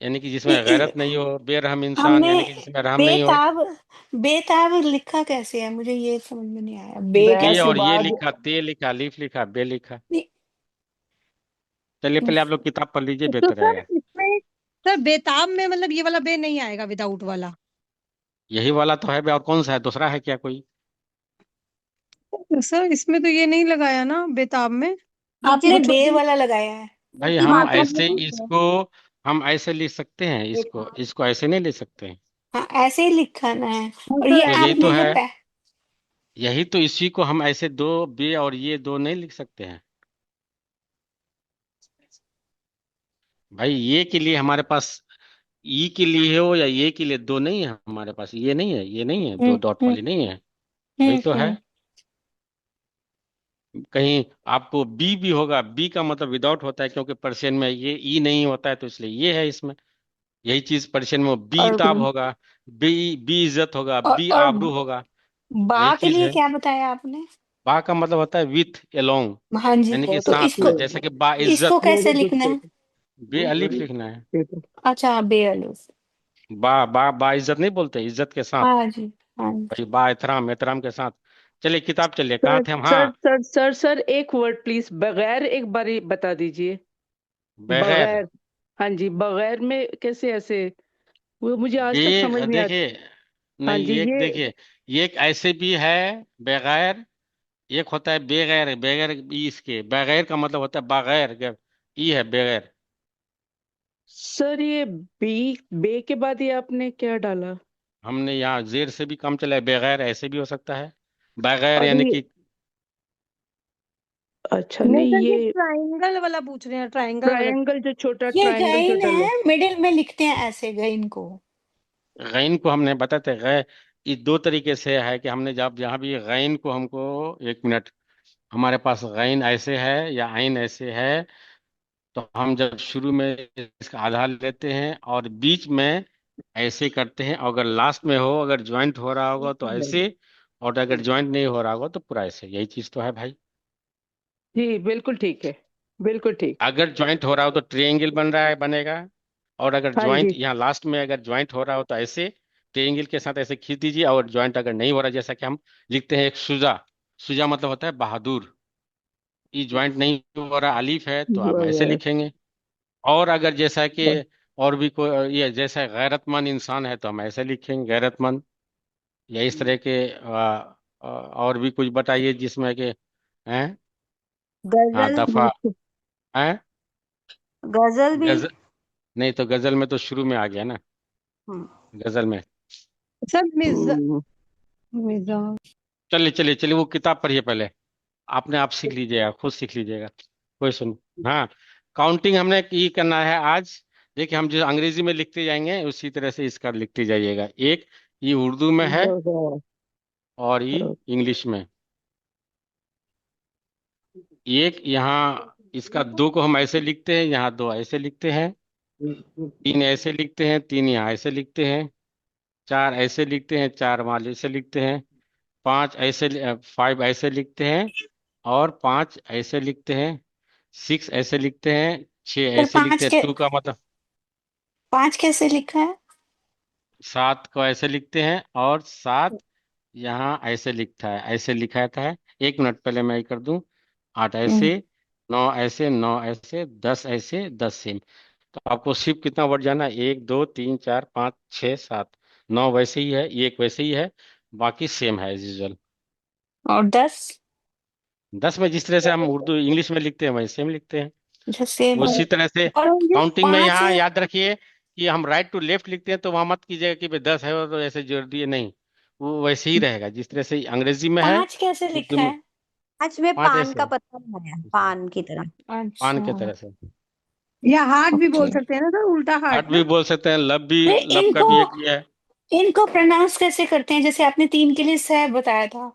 यानी कि जिसमें गैरत नहीं हो, बेरहम इंसान हमने यानी कि जिसमें रहम नहीं हो। बेताब, बेताब लिखा कैसे है, मुझे ये समझ में नहीं आया, बे बे बे के कैसे। और ये बाद लिखा, ते लिखा, लीफ लिखा, बे लिखा। नहीं, चलिए पहले आप लोग किताब पढ़ लीजिए, तो बेहतर सर रहेगा। इसमें, सर बेताब में मतलब ये वाला बे नहीं आएगा, विदाउट वाला। यही वाला तो है बे, और कौन सा है? दूसरा है क्या कोई? सर इसमें तो ये नहीं लगाया ना बेताब में। नीचे आपने वो जो बे छोटी वाला लगाया है। भाई की हम मात्रा ऐसे है। इसको, हम ऐसे लिख सकते हैं इसको, इसको ऐसे नहीं लिख सकते हैं। हाँ, ऐसे ही लिखना है। हाँ, और सर ये तो यही तो आपने जो है, यही तो, इसी को हम ऐसे दो बे और ये दो नहीं लिख सकते हैं। भाई ये के लिए हमारे पास, ई के लिए हो या ये के लिए, दो नहीं है हमारे पास, ये नहीं है, ये नहीं है, दो डॉट हम्म वाली नहीं है। वही हम्म तो है। हम्म कहीं आपको बी भी होगा, बी का मतलब विदाउट होता है, क्योंकि पर्शियन में ये ई नहीं होता है, तो इसलिए ये है इसमें। यही चीज पर्शियन में बी और ताब होगा, बी, बी इज्जत होगा, बी और आबरू होगा। यही बा के चीज लिए है। क्या बताया आपने। बा का मतलब होता है विथ, एलोंग, हाँ जी, यानी कि तो साथ इसको, में, जैसे कि बा इसको इज्जत, कैसे लिखना है। बे अलिफ लिखना है। अच्छा, बे अलूफ। बा इज्जत नहीं बोलते, इज्जत के साथ। हाँ जी, हाँ जी। भाई बा एहतराम, एहतराम के साथ। चलिए किताब, चलिए कहाँ सर थे हम? सर हाँ, सर सर सर, एक वर्ड प्लीज, बगैर एक बारी बता दीजिए। बगैर, बगैर। हाँ जी, बगैर में कैसे ऐसे, वो मुझे आज तक समझ ये नहीं आता। देखिए, हाँ नहीं जी, एक ये देखिए, ये एक ऐसे भी है बगैर, एक होता है बेगैर, बगैर ई, इसके बगैर का मतलब होता है बगैर, ई है बगैर। सर ये बी बे के बाद ये आपने क्या डाला? हमने यहाँ जेर से भी काम चला है, बगैर ऐसे भी हो सकता है, बगैर यानी अरे कि अच्छा, नहीं नहीं सर, ये ये ट्राइंगल वाला पूछ रहे हैं, ट्राइंगल वाला। ट्रायंगल जो छोटा ये ट्रायंगल जो गैन डाला। है, मिडिल में लिखते हैं ऐसे गैन को। गैन को हमने बताते गै ये दो तरीके से है कि हमने जब जहाँ भी गैन को हमको, एक मिनट, हमारे पास गैन ऐसे है या आइन ऐसे है, तो हम जब शुरू में इसका आधार लेते हैं और बीच में ऐसे करते हैं, और अगर लास्ट में हो, अगर ज्वाइंट हो रहा होगा तो ऐसे, और अगर ज्वाइंट नहीं हो रहा होगा तो पूरा ऐसे। यही चीज तो है भाई। जी बिल्कुल ठीक है, बिल्कुल ठीक। अगर ज्वाइंट हो रहा हो तो ट्रायंगल बन रहा है, बनेगा। और अगर हाँ ज्वाइंट जी। यहाँ लास्ट में अगर ज्वाइंट हो रहा हो तो ऐसे ट्रायंगल के साथ ऐसे खींच दीजिए, और ज्वाइंट अगर नहीं हो रहा, जैसा कि हम लिखते हैं एक सुजा, सुजा मतलब होता है बहादुर, ये ज्वाइंट नहीं हो रहा, अलीफ है, तो हम ऐसे बगैर। लिखेंगे। और अगर जैसा कि और भी कोई ये जैसा गैरतमंद इंसान है तो हम ऐसे लिखेंगे गैरतमंद, या इस तरह के और भी कुछ बताइए जिसमें कि हैं। हाँ, गजल। दफा है। गजल भी। गजल नहीं, तो गजल में तो शुरू में आ गया ना, हम्म। गजल में। सर हम्म, मिजाज। चलिए चलिए चलिए, वो किताब पढ़िए पहले, आपने आप सीख लीजिएगा, खुद सीख लीजिएगा, कोई सुन। हाँ, काउंटिंग हमने ये करना है आज। देखिए, हम जो अंग्रेजी में लिखते जाएंगे उसी तरह से इसका लिखते जाइएगा। एक ये उर्दू में है, बगैर। और ये इंग्लिश में। एक यहाँ इसका दो को हम ऐसे लिखते हैं, यहाँ दो ऐसे लिखते हैं, तीन ऐसे लिखते हैं, तीन यहाँ ऐसे लिखते हैं, चार ऐसे लिखते हैं, चार वहाँ ऐसे लिखते हैं, पांच ऐसे, फाइव ऐसे लिखते हैं, और पांच ऐसे लिखते हैं, सिक्स ऐसे लिखते हैं, छह फिर ऐसे लिखते हैं, टू का मतलब 5 कैसे लिखा है? सात को ऐसे लिखते हैं, और सात यहाँ ऐसे लिखता है, ऐसे लिखाता है। एक मिनट, पहले मैं ये कर दूं। आठ हम्म, ऐसे, नौ ऐसे, नौ ऐसे, दस ऐसे, दस सेम। तो आपको सिर्फ कितना वर्ड जाना है? एक, दो, तीन, चार, पाँच, छः, सात, नौ वैसे ही है, एक वैसे ही है, बाकी सेम है एज यूजल। और 10 दस में जिस तरह से हम उर्दू इंग्लिश में लिखते हैं वही सेम लिखते हैं। जैसे। उसी तरह से और ये काउंटिंग में 5 यहाँ याद रखिए कि हम राइट टू लेफ्ट लिखते हैं, तो वहां मत कीजिएगा कि भाई 10 है और तो ऐसे जोड़ दिए, नहीं, वो वैसे ही रहेगा जिस तरह से अंग्रेजी में है, 5 कैसे उर्दू लिखा में। है? आज में पांच पान ऐसे का है, पत्ता बनाया, पान की तरह। पान अच्छा। के तरह से। या हार्ट भी ओके। बोल सकते हैं ना सर, उल्टा हार्ट हार्ट भी ना। बोल सकते हैं, लब भी, फिर लब का इनको भी एक ही है। इनको प्रोनाउंस कैसे करते हैं? जैसे आपने 3 के लिए सह बताया था।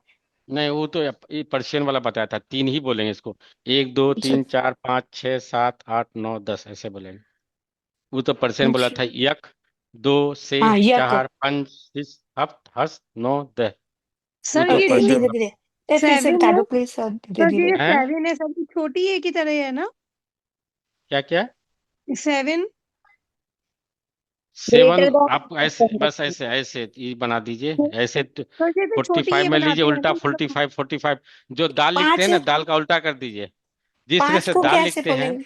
नहीं, वो तो ये पर्शियन वाला बताया था, तीन ही बोलेंगे इसको। एक, दो, अच्छा। तीन, चार, पाँच, छः, सात, आठ, नौ, दस ऐसे बोलेंगे। वो तो पर्शियन बोला अच्छा। था, यक, दो से, हाँ, यक। चार, पाँच, छः, हफ्त, हस्त, नौ, दह। वो सर तो ये ओके, पर्शियन धीरे वाला। धीरे। फिर से सेवन बता है। दो प्लीज सर, धीरे सर धीरे। ये हैं? सेवन है सर, छोटी ए की तरह है ना। क्या क्या? सेवन। सेवन, ग्रेटर आप ऐसे देन। बस ऐसे ऐसे ये बना दीजिए, ऐसे सर जैसे फोर्टी छोटी फाइव ए में लीजिए, बनाते हैं उल्टा ना, फोर्टी मतलब फाइव, फोर्टी फाइव। जो दाल लिखते हैं 5 ना, दाल का उल्टा कर दीजिए, जिस तरह 5 से को दाल कैसे लिखते हैं। बोलेंगे?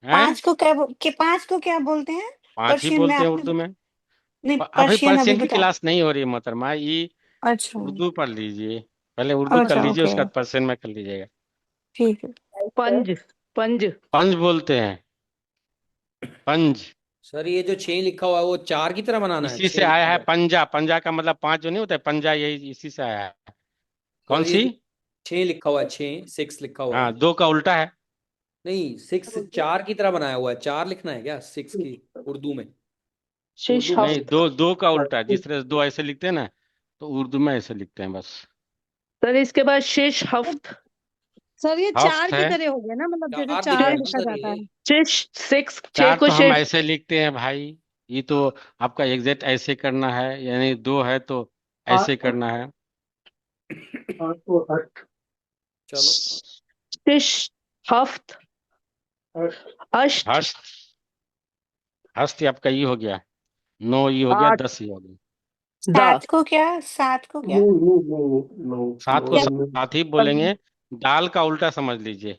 हैं? 5 को क्या बोलते हैं? पांच ही पर्शियन में बोलते हैं आपने उर्दू में। नहीं, अभी पर्शियन अभी पर्शियन की बता। क्लास नहीं हो रही है मोहतरमा, ये अच्छा। उर्दू पढ़ लीजिए, पहले उर्दू कर अच्छा, लीजिए, ओके। उसका पर्शियन में कर लीजिएगा। ठीक है। पंज। पंज। पंज बोलते हैं, पंज। सर ये जो छः लिखा हुआ है वो चार की तरह बनाना है, इसी छः से आया लिखा है हुआ है। पंजा, पंजा का मतलब पांच जो नहीं होता है, पंजा यही इसी से आया है। कौन सर ये सी? जो छः लिखा हुआ है, छः सिक्स लिखा हुआ हाँ, है। दो का उल्टा है। नहीं, सिक्स चार की तरह बनाया हुआ है, चार लिखना है क्या सिक्स की उर्दू में? शेष उर्दू में नहीं, हफ्त। सिक्स। दो, दो का उल्टा है, जिस तरह से दो ऐसे लिखते हैं ना, तो उर्दू में ऐसे लिखते हैं बस। सर इसके बाद शेष हफ्त। सर ये चार हफ्त की है। तरह हो गया ना, मतलब जैसे चार दिख रहा चार है ना लिखा सर जाता ये? है। शेष सिक्स, छह चार को तो हम शेष। ऐसे लिखते हैं भाई, ये तो आपका एग्जैक्ट ऐसे करना है, यानी दो है तो ऐसे करना है। चलो। शेष हफ्त। अष्ट। हस्त, हस्त आपका ये हो गया, नौ ये हो गया, आठ। दस ये हो गया। दा। 7 को क्या? सात को साथ ही बोलेंगे, दाल का उल्टा समझ लीजिए,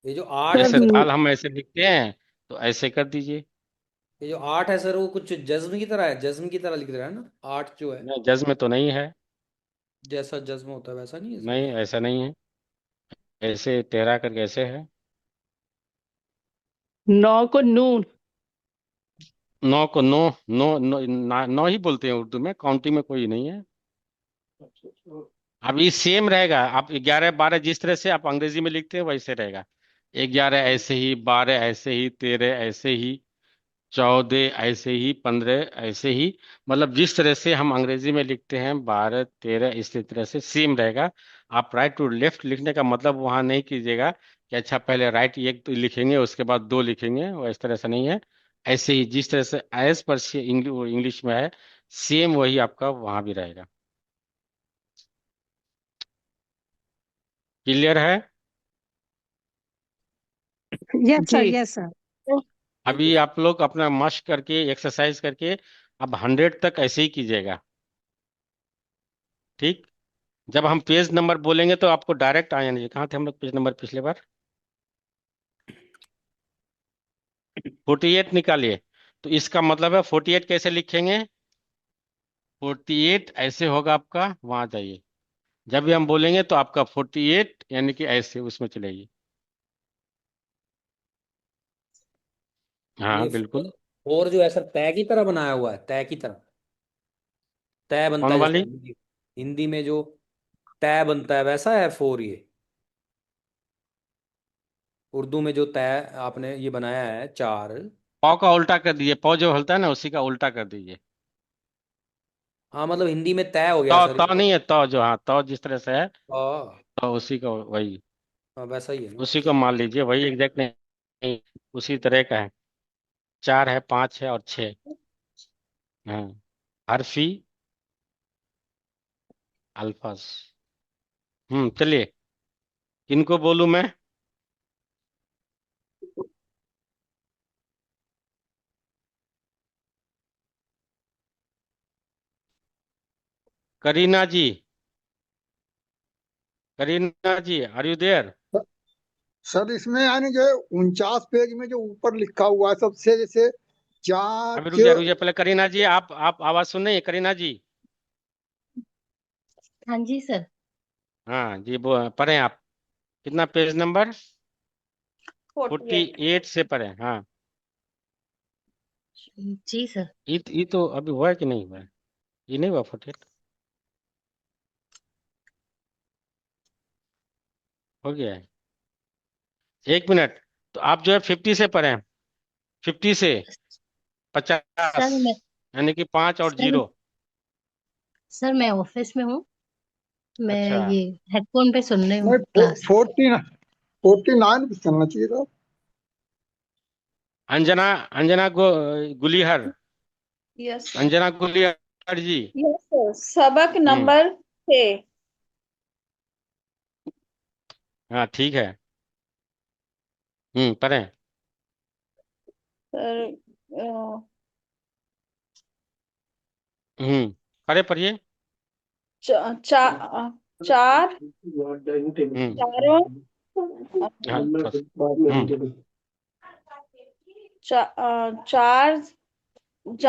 ये जो आठ है सर जैसे सर, दाल हम ऐसे लिखते हैं तो ऐसे कर दीजिए। ये जो आठ है सर वो कुछ जज्म की तरह है, जज्म की तरह लिख रहा है ना आठ जो है। नहीं, जज्म में तो नहीं है, जैसा जज्म होता है वैसा नहीं है इसमें? नहीं ऐसा नहीं है, ऐसे टेढ़ा करके ऐसे है। नौ को नून। नौ को नो, नौ ही बोलते हैं उर्दू में, काउंटिंग में कोई नहीं है। अब ये सेम रहेगा, आप 11 12 जिस तरह से आप अंग्रेजी में लिखते हैं वैसे रहेगा। 11 ऐसे ही, 12 ऐसे ही, 13 ऐसे ही, 14 ऐसे ही, 15 ऐसे ही। मतलब जिस तरह से हम अंग्रेजी में लिखते हैं 12 13, इसी तरह से सेम रहेगा। आप राइट टू लेफ्ट लिखने का मतलब वहां नहीं कीजिएगा कि अच्छा पहले राइट एक तो लिखेंगे उसके बाद दो लिखेंगे, वो इस तरह से नहीं है। ऐसे ही जिस तरह से एज पर से इंग्लिश में है, सेम वही आपका वहां भी रहेगा। क्लियर है? यस सर, जी। Yes sir. अभी आप लोग अपना मश्क करके एक्सरसाइज करके अब 100 तक ऐसे ही कीजिएगा। ठीक। जब हम पेज नंबर बोलेंगे तो आपको डायरेक्ट आ जाना चाहिए। कहाँ थे हम लोग पेज नंबर पिछले बार? 48 निकालिए। तो इसका मतलब है 48 कैसे लिखेंगे? 48 ऐसे होगा आपका, वहां जाइए। जब भी हम बोलेंगे तो आपका 48 यानी कि ऐसे उसमें चलेगी। हाँ ये बिल्कुल। फोर जो है सर तय की तरह बनाया हुआ है, तय की तरह। तय बनता कौन है जैसे वाली? हिंदी, हिंदी में जो तय बनता है वैसा है फोर ये। उर्दू में जो तय आपने ये बनाया है चार। पौ का उल्टा कर दीजिए, पौ जो होता है ना उसी का उल्टा कर दीजिए। हाँ मतलब हिंदी में तय हो गया तौ सर तौ इसका। नहीं है, तौ जो, हाँ तौ जिस तरह से है, हाँ। तो उसी का वही, हाँ वैसा ही है ना। उसी को मान लीजिए, वही एग्जैक्ट नहीं, नहीं, उसी तरह का है। 4 है, 5 है और 6। हाँ। हरफी अल्फाज। चलिए। किनको बोलूं मैं? करीना जी, करीना जी आर यू देयर? सर इसमें यानी जो 49 पेज में जो ऊपर लिखा हुआ है सबसे, जैसे अभी जांच। रुक जाइए पहले। करीना जी आप आवाज सुन रही है करीना जी? हाँ जी सर। हाँ जी, वो पढ़ें आप। कितना पेज नंबर? 48। 48 से पढ़ें, हाँ। जी सर। ये तो अभी हुआ है कि नहीं हुआ है? ये नहीं हुआ 48? हो गया है। 1 मिनट। तो आप जो है 50 से पढ़ें। 50 से 50, सर मैं यानी कि 5 और सर 0। सर मैं ऑफिस में हूँ। मैं अच्छा। ये हेडफोन पे सुन रही हूँ नहीं, क्लास। 49 पे चलना चाहिए था। Anjana, Anjana Gulihar, yes sir. Anjana Gulihar ji. Yes sir, सबक हम्म। नंबर 6। हाँ ठीक है। पढ़ें। सर पढ़े पढ़िए। चा, चा, चार, हम्म। चारों, हाँ बस। चार,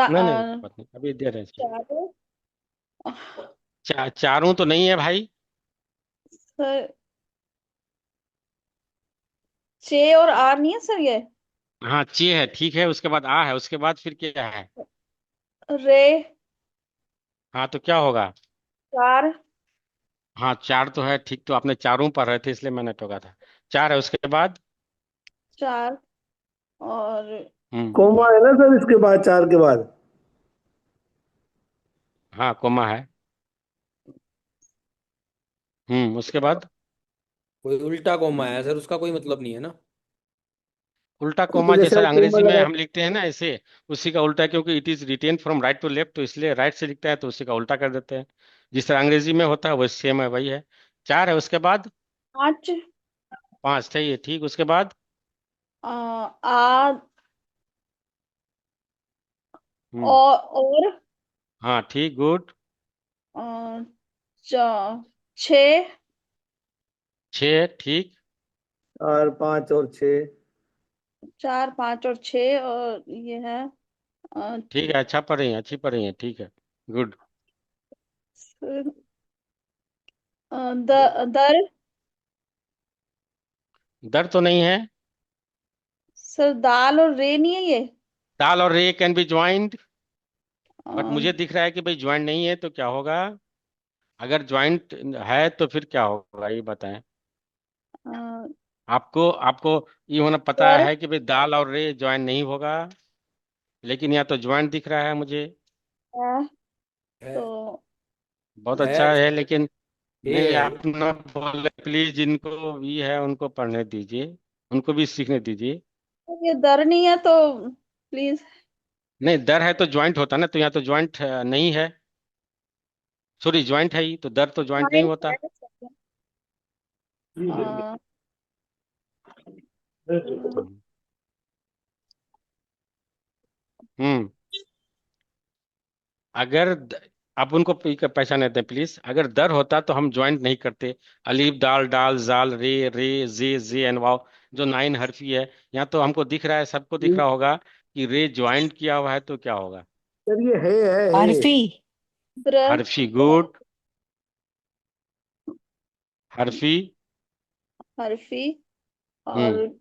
नहीं नहीं बात नहीं, अभी दे रहे हैं इसमें। चारों। चारों तो नहीं है भाई। सर चे और आर नहीं है सर ये। हाँ चे है, ठीक है, उसके बाद आ है, उसके बाद फिर क्या है? रे, हाँ तो क्या होगा? चार, हाँ 4 तो है, ठीक, तो आपने चारों पढ़ रहे थे इसलिए मैंने टोका था। 4 है, उसके बाद? चार और हम्म। कोमा है ना सर इसके बाद, 4 के बाद? हाँ कोमा है। उसके बाद? कोई उल्टा कॉमा है सर, उसका कोई मतलब नहीं है ना। उल्टा तो कोमा जैसे जैसा वो कोमा अंग्रेजी में लगा। हम लिखते हैं ना ऐसे, उसी का उल्टा, क्योंकि it is written from right to left, तो इसलिए राइट से लिखता है तो उसी का उल्टा कर देते हैं। जिस तरह अंग्रेजी में होता है वो सेम है, वही है। 4 है, उसके बाद? पांच, 5 सही है, ठीक, उसके बाद? आ हम्म। और हाँ ठीक, गुड। छ, 6 ठीक। और 5 और 6। 4 5 और 6 और ये है ठीक है, अच्छा पढ़ रही हैं, अच्छी पढ़ रही हैं, ठीक है, गुड। दर, दर तो नहीं है। सर दाल और रे नहीं है ये? दाल और रे कैन बी ज्वाइंट, बट अ, मुझे दिख रहा है कि भाई ज्वाइंट नहीं है, तो क्या होगा? अगर ज्वाइंट है तो फिर क्या होगा ये बताएं। अ, आपको आपको ये होना पता सर है कि भाई दाल और रे ज्वाइंट नहीं होगा, लेकिन यहाँ तो ज्वाइंट दिख रहा है मुझे। है है तो बहुत है अच्छा है, लेकिन ए नहीं, है आप ना बोले प्लीज, जिनको भी है उनको पढ़ने दीजिए, उनको भी सीखने दीजिए। ये दर नहीं है तो प्लीज। नहीं, दर है तो ज्वाइंट होता ना, तो यहाँ तो ज्वाइंट नहीं है। सॉरी, ज्वाइंट है ही, तो दर तो ज्वाइंट नहीं पॉइंट होता। है अ, हम्म। हम्म। अगर आप उनको पहचाने दें प्लीज। अगर दर होता तो हम ज्वाइंट नहीं करते। अलीफ दाल डाल जाल रे रे जे एंड वाव, जो 9 हर्फी है, यहाँ तो हमको दिख रहा है, सबको दिख रहा होगा कि रे ज्वाइंट किया हुआ है, तो क्या होगा? सर ये है। हर्फी। द्र हर्फी, गुड। हर्फी। हर्फी और हम्म।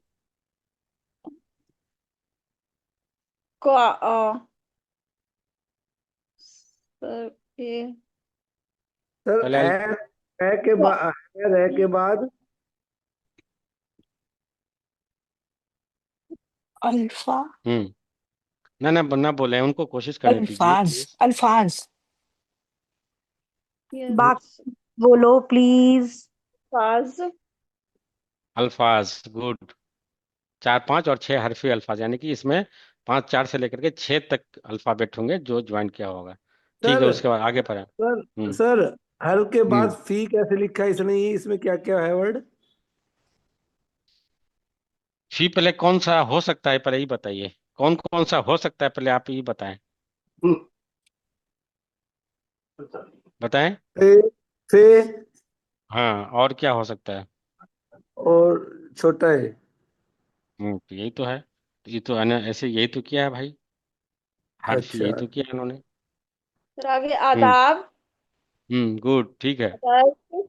सर ये सर पहले है के बाद, है के बाद अल्फा। ना ना ना बोले, उनको कोशिश करने दीजिए अल्फाज। प्लीज। अल्फाज। ये बाक बोलो प्लीज। फाज अल्फाज, गुड। 4 5 और 6 हरफी अल्फाज, यानी कि इसमें 5 4 से लेकर के 6 तक अल्फाबेट होंगे जो ज्वाइन किया होगा। ठीक सर। है, उसके बाद आगे पढ़ें। सर हम्म। सर हर के बाद हम्म। फी कैसे लिखा है इसने, ये इसमें क्या क्या है वर्ड? फी पहले कौन सा हो सकता है, पहले ये बताइए, कौन कौन सा हो सकता है, पहले आप ये बताएं। बताएं। फे फे हाँ, और क्या हो सकता है? और छोटा है। तो यही तो है। तो ये तो है ना, ऐसे यही तो किया है भाई, हर्फ अच्छा। यही तो किया है इन्होंने। फिर आगे हम्म। आदाब गुड, ठीक है। अदर्स,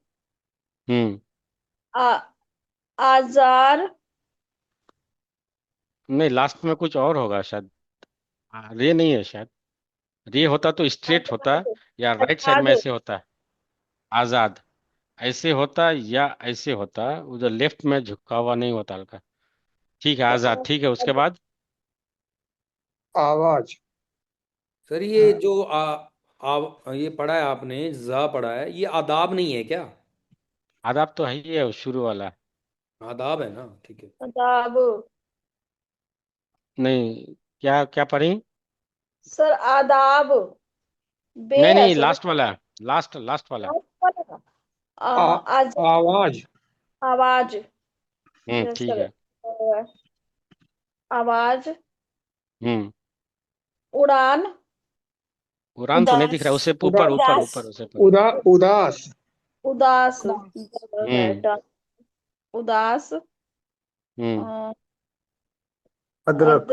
हम्म। आ, आजार नहीं, लास्ट में कुछ और होगा शायद। रे नहीं है शायद। रे होता तो स्ट्रेट होता, आजाद या राइट साइड आजाद में ऐसे होता। आजाद, ऐसे होता या ऐसे होता, उधर लेफ्ट में झुका हुआ नहीं होता हल्का। ठीक है, आजाद, ठीक है, उसके बाद। आवाज। सर ये जो ये पढ़ा है आपने, जा पढ़ा है, ये आदाब नहीं है क्या? आदाब तो है ही है, शुरू वाला। आदाब है ना, ठीक है। आदाब नहीं, क्या क्या पढ़ी? सर आदाब बे नहीं है नहीं, सर। लास्ट वाला। लास्ट लास्ट वाला। आ, आज आवाज। आवाज यस ठीक सर। है। आवाज हम्म। उड़ान उड़ान तो नहीं दिख उदास। रहा, उससे उदा ऊपर ऊपर उदास। ऊपर, उससे ऊपर। उदास। उदास उदास। हम्म। उदास हम्म। अ, अद अदरक।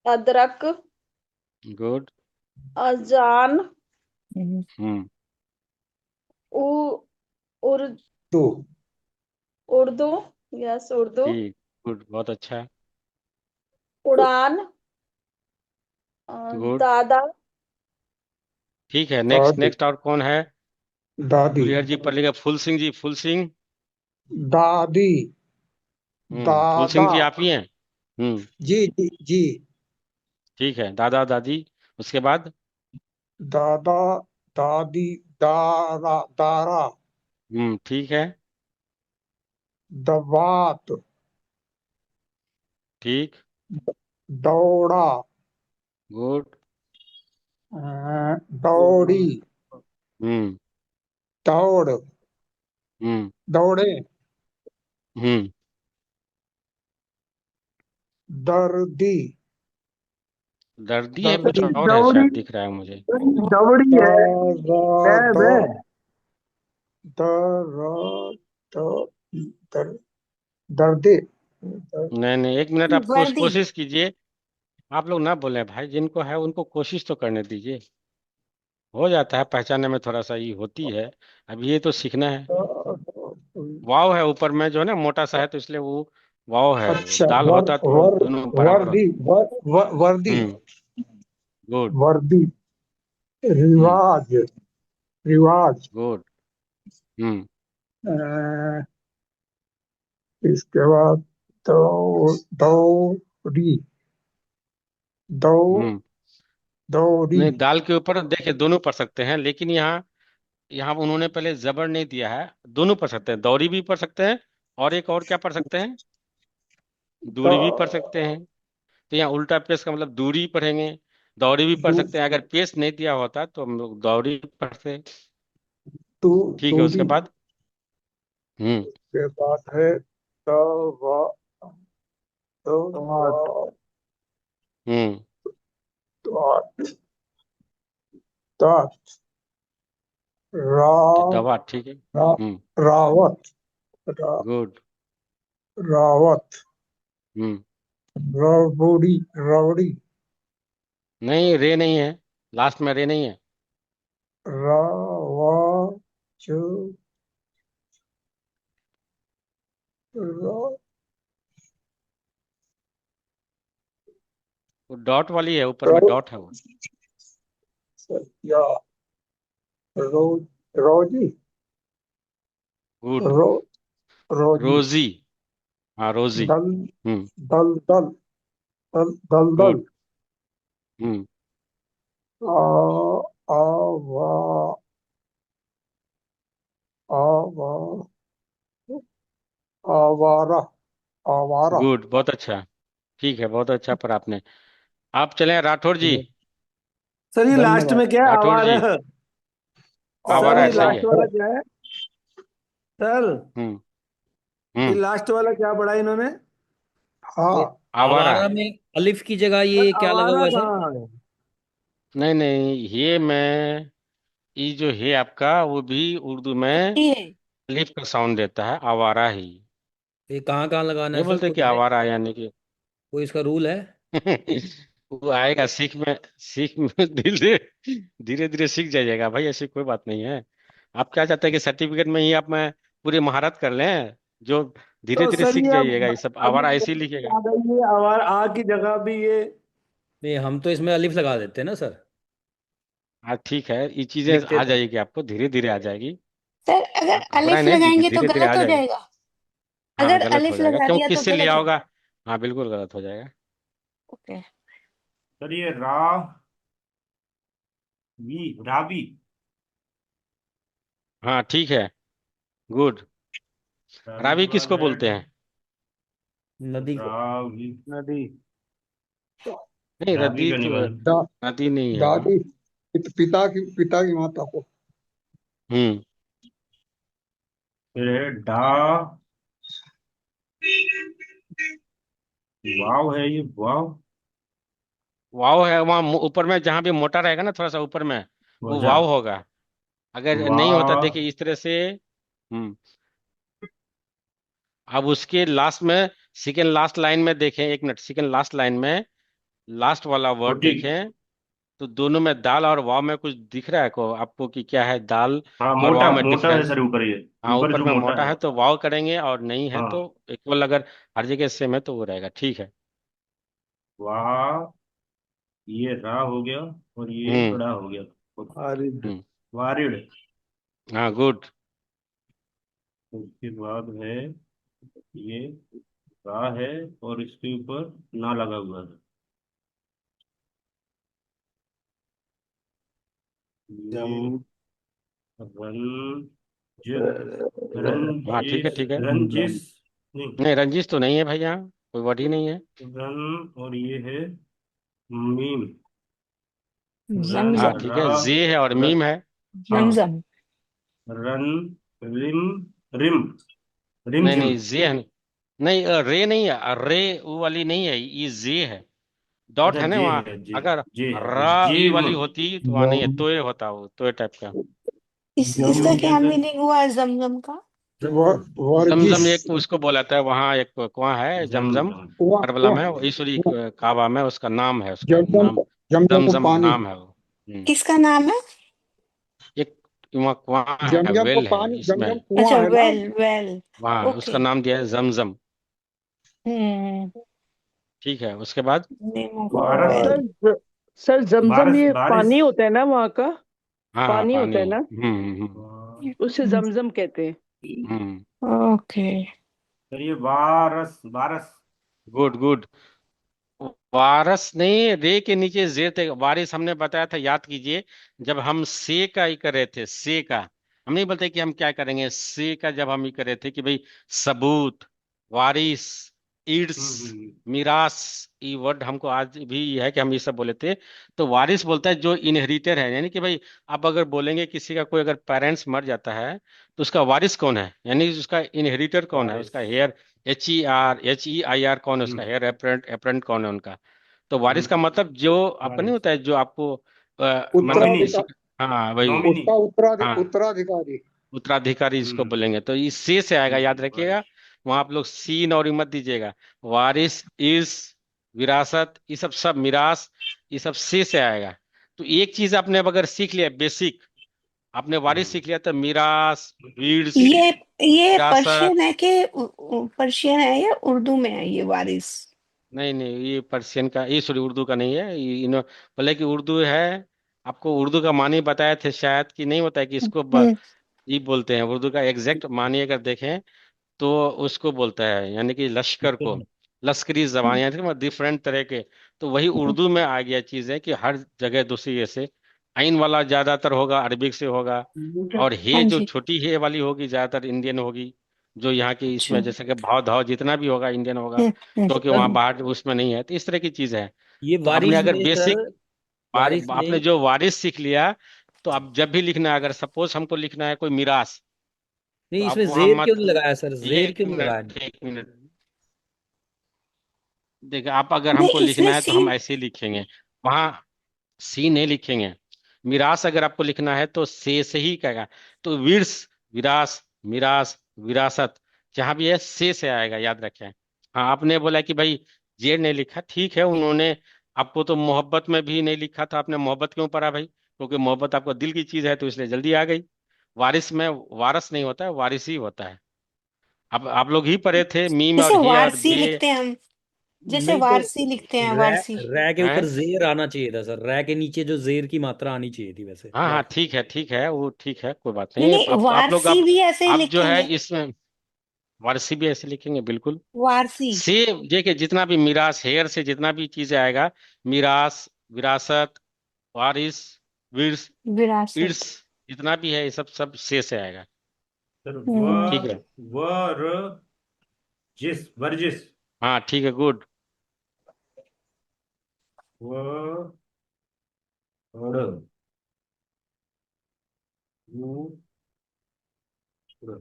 अदरक गुड। अजान हम्म, हम्म। उ उर दो। उर्दू यस उर्दू ठीक, गुड, बहुत अच्छा। उड़ान गुड। दादा ठीक है, नेक्स्ट दादी। नेक्स्ट, और कौन है? दादी। गुरिहर जी पढ़ लीजिए, फुल सिंह जी, फुल सिंह। दादी। फुल सिंह दादा। जी आप ही हैं? जी जी जी। ठीक है, दादा दादी, उसके बाद। दादा। दादी। दारा दारा। ठीक है। दवात। ठीक। दौड़ा। गुड। दौड़ी। हम्म। दौड़। हम्म। दौड़े। हम्म। दर्दी। दर्दी है, कुछ दर्दी। और है दौड़ी। शायद, दिख रहा है मुझे। दौड़ी है। दरा द। है। दर द। दर। दर्दे। नहीं नहीं, एक मिनट, आप वर्दी। कोशिश कीजिए। आप लोग ना बोले भाई, जिनको है उनको कोशिश तो करने दीजिए। हो जाता है, पहचानने में थोड़ा सा ये होती है। अब ये तो सीखना है। वाव है ऊपर में जो है ना, मोटा सा है, तो इसलिए वो वाव है, अच्छा, दाल होता तो दोनों बराबर वर्दी, होता। वर्दी, गुड। वर्दी, हम्म रिवाज, रिवाज, गुड। हम्म अ, इसके बाद दौरी, दौ हम्म दौरी, नहीं, दाल के ऊपर देखिए दोनों पढ़ सकते हैं, लेकिन यहाँ यहाँ उन्होंने पहले जबर नहीं दिया है। दोनों पढ़ सकते हैं, दौरी भी पढ़ सकते हैं, और एक और क्या पढ़ सकते हैं, दूरी भी पढ़ दौ, सकते हैं। तो यहाँ उल्टा पेश का मतलब दूरी पढ़ेंगे, दौरी भी पढ़ दू, सकते हैं। अगर पेश नहीं दिया होता तो हम लोग दौरी पढ़ते। दू, ठीक है, उसके दूरी बाद हम्म के बाद है दवा, दवा, हम्म दात, दात, रा, दवा, ठीक है। रा, रावत, रा, गुड। रावत, हम्म रबड़ी, रबड़ी, नहीं, रे नहीं है, लास्ट में रे नहीं है। रावच, रा, वो डॉट वाली है, ऊपर में रो, डॉट है वो। या, रो, रोजी, गुड। रो, रोजी, रोजी। हाँ, रोजी। दल, हम्म दल, दल, दल, दल, दल, गुड। हम्म आ, आवा, आवा, आवारा, आवारा, गुड, बहुत अच्छा। ठीक है, बहुत अच्छा पर आपने। आप चले राठौर जी। सर ये लास्ट धन्यवाद। में क्या है, राठौर जी, आवारा? सर आवारा ये है, सही लास्ट है। वाला क्या है सर? हम्म ये हम्म लास्ट वाला क्या पढ़ा इन्होंने? हाँ, ये आवारा। आवारा में अलिफ की जगह सर ये क्या लगा आवारा हुआ है सर? कहाँ है? नहीं नहीं, ये जो है आपका, वो भी उर्दू में ये अलिफ का साउंड देता है, आवारा ही। ये कहाँ कहाँ लगाना ये है सर, बोलते कि कुछ है? आवारा, यानी कि कोई इसका रूल है? वो आएगा सीख में धीरे धीरे धीरे सीख जाइएगा भाई, ऐसी कोई बात नहीं है। आप क्या चाहते हैं कि सर्टिफिकेट में ही आप मैं पूरी महारत कर लें, जो धीरे तो धीरे सर सीख ये जाइएगा, अब ये सब अभी आवारा ऐसे ही लिखेगा। आ गई है आवार, आ की जगह भी ये। नहीं, हम तो इसमें अलिफ लगा देते हैं ना सर, हाँ ठीक है, ये चीजें लिखते आ थे। जाएगी, आपको धीरे धीरे आ जाएगी। सर अगर आप घबराए अलिफ नहीं, लगाएंगे तो धीरे धीरे आ गलत हो जाएगा। जाएगा। हाँ, अगर गलत हो अलिफ जाएगा, लगा क्यों दिया तो किससे लिया गलत हो। होगा। हाँ, बिल्कुल गलत हो जाएगा। ओके। सर ये रावी, हाँ ठीक है, गुड। रावी रावी के बाद किसको है बोलते हैं? नदी को। रावी, नदी। नहीं, रावी नदी का नहीं तो बना। नदी नहीं है वो। दादी, पिता की माता को। हम्म फिर है वाव है ये वाव, वाव है वहाँ ऊपर में, जहाँ भी मोटा रहेगा ना थोड़ा सा ऊपर में, वो वजह, वाव होगा। अगर नहीं होता, वाह, देखिए इस तरह से। हम्म अब उसके लास्ट में, सेकेंड लास्ट लाइन में देखें, एक मिनट, सेकेंड लास्ट लाइन में लास्ट वाला वर्ड छोटी, देखें, तो दोनों में दाल और वाव में कुछ दिख रहा है को आपको कि क्या है, दाल हाँ और मोटा वाव में मोटा है डिफरेंस? सर ऊपर, ये हाँ, ऊपर ऊपर जो में मोटा मोटा है। है तो वाव करेंगे, और नहीं है तो हाँ, इक्वल, अगर हर जगह सेम है तो वो रहेगा, ठीक है। वाह, ये रा हो गया और ये हम्म ड़ा हो गया, आरिद। हम्म वारिड़। हाँ, गुड। उसके बाद है ये रा है और इसके ऊपर ना लगा हुआ है, जम। ये रन ज हाँ ठीक है, रंजिश, ठीक है। रंजिश नहीं, नहीं, रंजिश तो नहीं है भाई, यहाँ कोई वर्ड ही नहीं है। रन और ये है मीम, रन हाँ जमजम। ठीक रा, है, जे है और र, मीम है। हाँ, जमजम। रन, रिम, रिम, रिम नहीं जिम। नहीं, जे है नहीं। नहीं, रे नहीं है, रे वो वाली नहीं है, ये जे है। डॉट अच्छा है ना जे वहाँ। है, जे, अगर जे है रा ई जेम, वाली होती तो वहाँ नहीं है, जम। तोय होता, वो तोय टाइप का। जेम इसका क्या क्या सर? मीनिंग हुआ जमजम का? वर्जिश, जमजम एक उसको बोलाता है, वहाँ एक कुआं है जम जमजम, जम, कुआं, करबला कुआं, में, ईश्वरी कुआं, काबा में, उसका नाम है, उसका जमजम नाम जमजम को जमजम पानी, नाम है वो। किसका नाम है? एक वहाँ कुआं है, जमजम को वेल है पानी, इसमें, जमजम कुआं अच्छा, है ना। Well well. वहाँ ओके। उसका नाम दिया है जमजम। हम्म। ठीक है, उसके बाद नेम ऑफ बारस वेल। सर जमजम बारस ये बारिश। पानी होता है ना वहाँ का? हाँ हाँ, पानी होता पानी। है ना? उसे जमजम कहते हैं। ओके। चलिए, बारस बारस। Good good. वारस नहीं, रे के नीचे जेर थे, वारिस हमने बताया था, याद कीजिए। जब हम से का ही कर रहे थे, से का, हम नहीं बोलते कि हम क्या करेंगे, से का जब हम ही कर रहे थे कि भाई सबूत, वारिस, इर्स, हम्म। मिरास, ये वर्ड हमको आज भी है कि हम ये सब बोले थे। तो वारिस बोलता है जो इनहेरिटर है, यानी कि भाई आप अगर बोलेंगे किसी का कोई अगर पेरेंट्स मर जाता है तो उसका वारिस कौन है, यानी उसका इनहेरिटर कौन है, बारिश। उसका हेयर, HEIR कौन है, उसका हेयर एपरेंट एपरेंट कौन है उनका। तो वारिस का मतलब जो आपका नहीं बारिश। होता है, जो आपको मतलब नॉमिनी। किसी, हाँ वही, नॉमिनी। उसका हाँ उत्तराधिकारी। उत्तराधिकारी इसको हम्म। बोलेंगे, तो इस से आएगा, याद रखिएगा। बारिश। वहां आप लोग सीन और मत दीजिएगा। वारिस, इर्स, विरासत, ये सब सब मिरास, ये सब से आएगा। तो एक चीज आपने अब अगर सीख लिया बेसिक, आपने वारिस हम्म। सीख लिया तो मिरास, विर्स, ये ये विरासत। पर्शियन है कि पर्शियन है या उर्दू में है ये वारिस? नहीं नहीं, ये पर्शियन का, ये सॉरी उर्दू का नहीं है, ये बोले कि उर्दू है। आपको उर्दू का मानी बताए थे शायद, कि नहीं बताया कि इसको हम्म। ये बोलते हैं, उर्दू का एग्जैक्ट मानी अगर देखें तो उसको बोलता है, यानी कि लश्कर को, लश्करी जबान, यानी कि डिफरेंट तरह के। तो वही उर्दू में आ गया चीज है कि हर जगह दूसरी ऐसे, आइन वाला ज्यादातर होगा अरबिक से होगा, और हे हाँ जो जी। छोटी हे वाली होगी ज्यादातर इंडियन होगी, जो यहाँ की अच्छा। इसमें जैसे कि भाव धाव जितना भी होगा इंडियन होगा, हम्म। क्योंकि सर वहाँ बाहर उसमें नहीं है, तो इस तरह की चीज है। ये तो आपने वारिस अगर में सर, बेसिक, वारिस आपने में जो वारिस सीख लिया, तो अब जब भी लिखना है, अगर सपोज हमको लिखना है कोई मिरास, तो नहीं, आप इसमें वहां जेर क्यों मत, नहीं लगाया सर? जेर एक क्यों नहीं लगाया? मिनट एक मिनट, देखिए आप अगर नहीं, हमको इसमें लिखना है तो हम सीन। ऐसे ही लिखेंगे, वहां सी नहीं लिखेंगे। मिरास अगर आपको लिखना है तो से ही कहेगा। तो विर्स, विरास, मिरास, विरासत, जहां भी है से आएगा, याद रखें। हाँ, आपने बोला कि भाई जेड नहीं लिखा, ठीक है, उन्होंने आपको तो मोहब्बत में भी नहीं लिखा था, आपने मोहब्बत क्यों पढ़ा भाई, क्योंकि मोहब्बत आपको दिल की चीज है तो इसलिए जल्दी आ गई। वारिस में वारस नहीं होता है, वारिस ही होता है। अब आप लोग ही पढ़े थे मीम और जैसे हे और वारसी बे, लिखते हैं हम, जैसे नहीं तो वारसी लिखते हैं, रै वारसी। रै के ऊपर हैं। जेर आना चाहिए था सर। रै के नीचे जो जेर की मात्रा आनी चाहिए थी वैसे। हाँ हाँ, ठीक है, वो ठीक है, कोई बात नहीं नहीं। नहीं, आप लोग वारसी भी ऐसे ही आप जो है लिखेंगे। इसमें वारसी भी ऐसे लिखेंगे बिल्कुल। वारसी। से देखिए, जितना भी मिरास, हेयर से जितना भी चीजें आएगा, मिरास, विरासत, वारिस, विर्स, इर्स, विरासत। जितना भी है ये सब सब से आएगा। सर ठीक है, वर जिस वर्जिस। हाँ ठीक है, गुड। व ड़ उ ड़।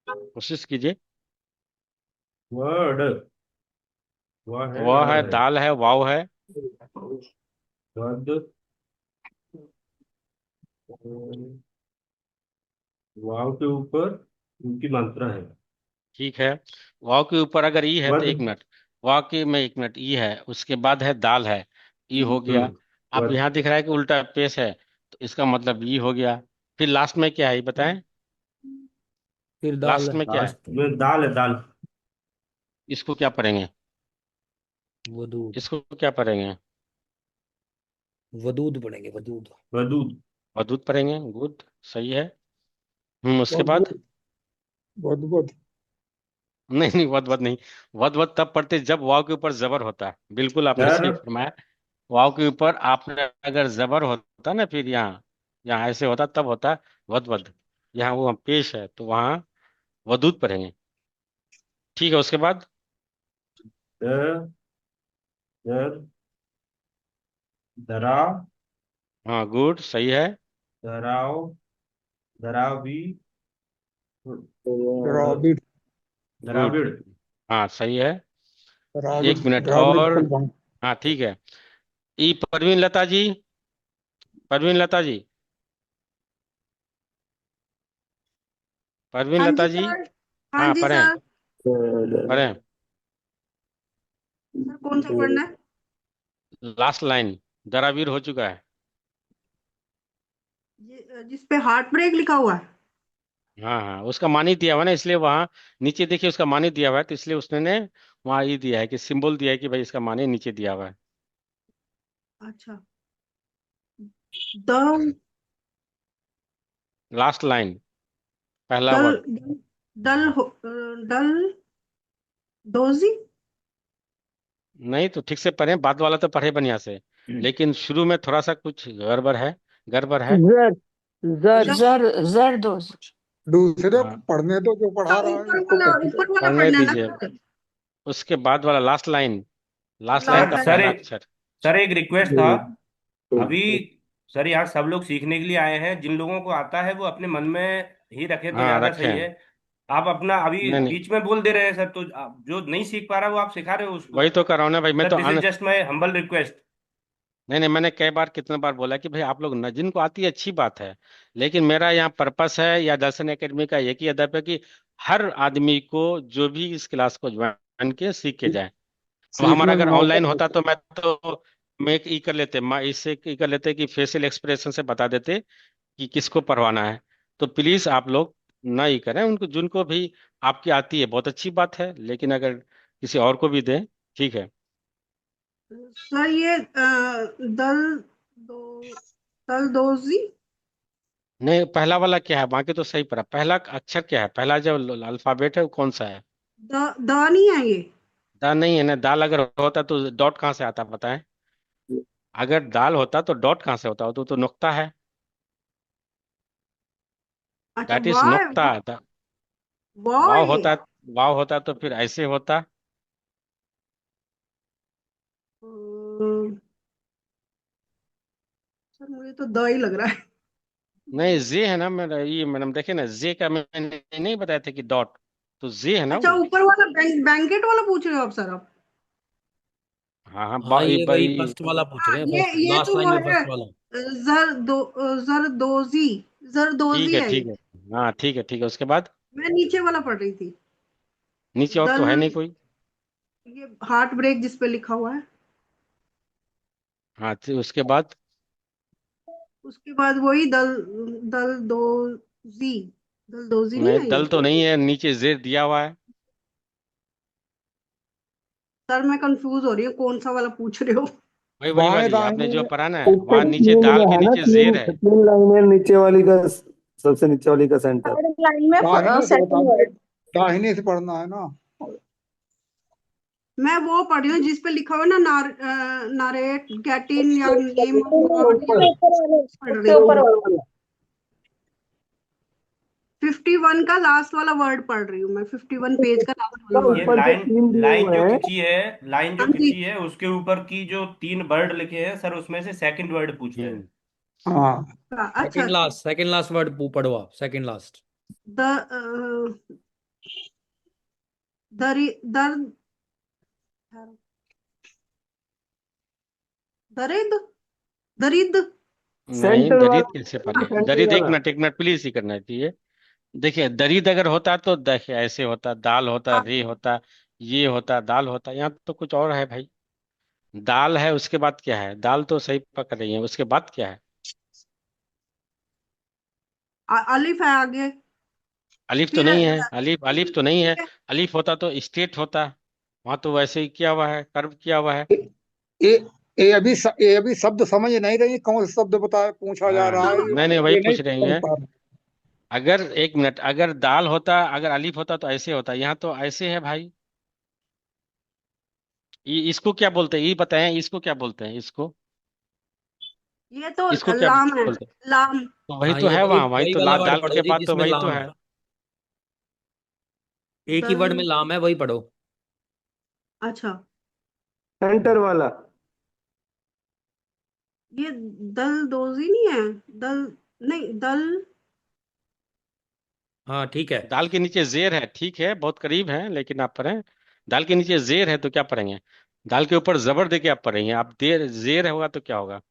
कोशिश कीजिए। वर्ड। वह है वह ड़ है, है। दाल है, वाव है। वद वाव के ऊपर उनकी मात्रा है। ठीक है, वाव के ऊपर अगर ई है तो वद। एक मिनट, वाव के में एक मिनट, ई है, उसके बाद है दाल है, ई हो गया। अब वद। यहाँ दिख रहा है कि उल्टा पेश है, तो इसका मतलब ई हो गया। फिर लास्ट में क्या है ये बताएं, फिर दाल लास्ट में क्या है, लास्ट में दाल है, दाल। इसको क्या पढ़ेंगे, वदूद। इसको क्या पढ़ेंगे, वदूद पढ़ेंगे, वदूद। वदूद। वदूद पढ़ेंगे, गुड, सही है। उसके बहुत बाद, बहुत बहुत बहुत। नहीं नहीं, वद वद नहीं, वद वद तब पढ़ते जब वाव के ऊपर जबर होता है, बिल्कुल आपने दर। सही फरमाया। वाव के ऊपर आपने अगर जबर होता ना, फिर यहाँ, यहाँ ऐसे होता तब होता वद वद, यहाँ वो पेश है तो वहाँ वदूद पढ़ेंगे। ठीक है, उसके बाद, द दर दरा हाँ गुड, सही है। दराव दरावी द्राविड। गुड, द्राविड़। हाँ सही है। द्राविड एक मिनट द्राविड और, कुल भाग। हाँ ठीक है। ई परवीन लता जी, परवीन लता जी, परवीन हाँ लता जी जी, सर। हाँ हाँ जी पढ़ें, सर। पढ़ें। सर कौन सा पढ़ना है? लास्ट लाइन, दरावीर हो चुका है। ये जिस पे हार्ट ब्रेक लिखा हुआ है। हाँ हाँ, उसका मानी दिया हुआ है ना, इसलिए वहाँ नीचे देखिए उसका मानी दिया हुआ है, तो इसलिए उसने वहाँ ये दिया है कि सिंबल दिया है कि भाई इसका मानी नीचे दिया हुआ है। अच्छा। द लास्ट लाइन, पहला डल वर्ड। डल दोजी। नहीं तो ठीक से पढ़े, बाद वाला तो पढ़े बढ़िया से, लेकिन शुरू में थोड़ा सा कुछ गड़बड़ है, गड़बड़ है। जर जर जरदोज। दूसरे को हाँ, पढ़ने दो, जो पढ़ा रहा है उसको पढ़ने दो। ऊपर वाला पढ़ने पढ़ना है दीजिए। ना। उसके बाद वाला last line, last line last का सर लाइन। सर पहला एक अक्षर। सर एक रिक्वेस्ट था अभी। तो सर यहाँ सब लोग सीखने के लिए आए हैं, जिन लोगों को आता है वो अपने मन में ही रखे तो हाँ ज्यादा रखे सही हैं। है। आप अपना अभी नहीं नहीं, बीच में बोल दे रहे हैं सर, तो जो नहीं सीख पा रहा वो आप सिखा रहे हो उसको। वही तो कर रहा हूँ ना भाई, मैं सर तो this is just my humble request. नहीं नहीं, मैंने कई बार कितने बार बोला कि भाई आप लोग न, जिनको आती है अच्छी बात है, लेकिन मेरा यहाँ पर्पस है या दर्शन एकेडमी का एक ही अदब है कि हर आदमी को जो भी इस क्लास को ज्वाइन के सीख के जाए। अब हमारा सीखने का अगर मौका ऑनलाइन होता मिलता तो मैं एक ई कर लेते, इससे ई कर लेते कि फेशियल एक्सप्रेशन से बता देते कि किसको पढ़वाना है। तो प्लीज आप लोग ना ही करें, उनको जिनको भी आपकी आती है बहुत अच्छी बात है, लेकिन अगर किसी और को भी दें, ठीक है। सर ये दल दो दल दोजी। नहीं, पहला वाला क्या है, बाकी तो सही पढ़ा। पहला अक्षर क्या है, पहला जो अल्फाबेट है वो कौन सा है? द नहीं है ये। दा नहीं है ना, दाल अगर होता तो डॉट कहाँ से आता बताएं? अगर दाल होता तो डॉट कहाँ से होता, तो नुक्ता है, अच्छा दैट इज वाह नुक्ता। वाह वाव ये। होता, वाव होता तो फिर ऐसे होता। सर मुझे तो द ही लग रहा है। नहीं जे है ना मेरा, ये मैडम देखे ना, जे का मैंने नहीं बताया था कि डॉट, तो जे है ना अच्छा वो। ऊपर वाला बैंकेट वाला पूछ रहे हो आप सर आप। हाँ हाँ, हाँ ये वही फर्स्ट वाला पूछ हाँ रहे हैं, ये फर्स्ट ये लास्ट तो लाइन वो में है। फर्स्ट वाला। जरदोजी। ठीक जरदोजी है है ठीक ये। है। हाँ ठीक है ठीक है, उसके बाद मैं नीचे वाला पढ़ रही थी। नीचे और तो दल है नहीं कोई। ये हार्ट ब्रेक जिस पे लिखा हुआ है। हाँ उसके बाद उसके बाद वही दल दल दोजी। दल दोजी नहीं नहीं, है दल ये। तो नहीं है, नीचे जेर दिया हुआ है। सर मैं कंफ्यूज हो रही हूँ कौन सा वाला पूछ रहे हो। वही वही बाएं वाली आपने जो दाहिने पढ़ा ना, ऊपर वहाँ नीचे तीन दाल में के है ना, नीचे तीन जेर है। तीन लाइनें नीचे वाली का, सबसे नीचे वाली का सेंटर। थर्ड लाइन में दाहिने से बता सेकंड दो, वर्ड। दाहिने से पढ़ना है ना। मैं वो पढ़ रही हूँ जिस पे लिखा हुआ है ना नारेट गेट इन या नेम ऑफ गॉड या ऊपर ऊपर वाले पढ़ उससे रही ऊपर थी। वाले। 51 का लास्ट वाला वर्ड पढ़ रही हूँ मैं, 51 पेज का लास्ट ना, वाला ये वर्ड। ऊपर जो लाइन तीन दिए लाइन हुए जो हैं। खिंची है, लाइन जो हाँ जी। खिंची है उसके ऊपर की जो तीन वर्ड लिखे हैं सर, उसमें से सेकंड वर्ड पूछ रहे हैं। हाँ, अच्छा अच्छा। सेकंड लास्ट वर्ड पढ़ो आप, सेकंड लास्ट। द दरी दर दरिद दरिद। नहीं, सेंटर दरीद कैसे वाला, पढ़े, सेंटर दरीद वाला। एक मिनट प्लीज ही करना चाहिए। देखिए दरीद अगर होता तो देखिए ऐसे होता, दाल होता, रे होता, ये होता, दाल होता, यहाँ तो कुछ और है भाई। दाल है, उसके बाद क्या है, दाल तो सही पकड़ रही है, उसके बाद क्या है? अलिफ है आगे। अलिफ तो फिर नहीं है, अलिफ तो नहीं है। अलिफ होता तो स्टेट होता, वहां तो वैसे ही किया हुआ है, कर्व किया हुआ है। ये ये अभी शब्द समझ नहीं रही, कौन सा शब्द बता पूछा जा हाँ रहा है, तो नहीं नहीं, वही ये नहीं पूछ रही समझ है। पा रहे। अगर एक मिनट, अगर दाल होता, अगर अलिफ होता तो ऐसे होता, यहाँ तो ऐसे है भाई। इसको क्या बोलते हैं, ये बताएं, इसको क्या बोलते हैं, ये तो इसको क्या लाम है। बोलते हैं? लाम। तो वही हाँ तो ये है वही वहां, वही वही तो वाला वर्ड दाल पढ़ो के जी बाद तो जिसमें वही तो लाम है। है। एक ही दल वर्ड में लाम है, वही पढ़ो। अच्छा। सेंटर वाला। ये दल दोजी नहीं है। दल नहीं दल। हाँ ठीक है। दाल के नीचे जेर है, ठीक है, बहुत करीब है, लेकिन आप पढ़ें। दाल के नीचे जेर है तो क्या पढ़ेंगे? दाल के ऊपर जबर दे के आप पढ़ेंगे, आप देर जेर होगा तो क्या होगा?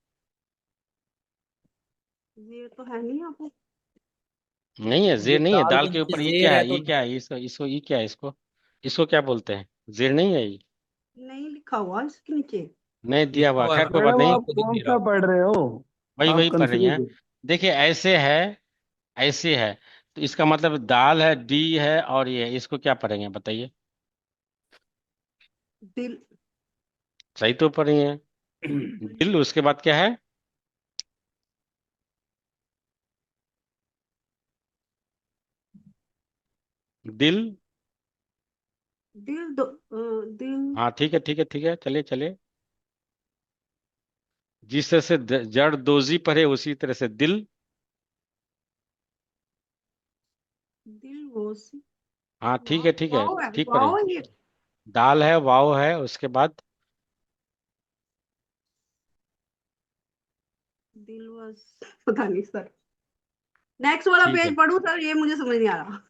ये तो है नहीं यहाँ पे। नहीं है, ये जेर नहीं है दाल दाल के के नीचे ऊपर। ये जेर क्या है है, तो ये क्या है, इसको इसको ये क्या है, इसको इसको क्या बोलते हैं? जेर नहीं है ये, नहीं लिखा हुआ इसके नीचे। नहीं दिया लिखा हुआ, हुआ है खैर कोई मैडम, बात मैडम वो नहीं। आप आपको दिख कौन नहीं सा रहा। पढ़ रहे हो? वही आप वही पढ़ रही कंफ्यूज हैं। हो। देखिए ऐसे है, ऐसे है, तो इसका मतलब दाल है, डी है, और ये इसको क्या पढ़ेंगे बताइए? दिल। सही तो पढ़ी है। दिल, उसके बाद क्या है? दिल। दिल। हाँ ठीक है, ठीक है, ठीक है, चलिए चलिए। जिस तरह से जड़ दोजी पढ़े उसी तरह से दिल। दिल वो सी। हाँ ठीक वाव है, ठीक है, वाव है, ठीक पढ़े। वाव है ये। दाल है, वाव है, उसके बाद दिल was पता नहीं सर। नेक्स्ट वाला ठीक है। पेज पढ़ूं सर, ये मुझे समझ नहीं आ रहा।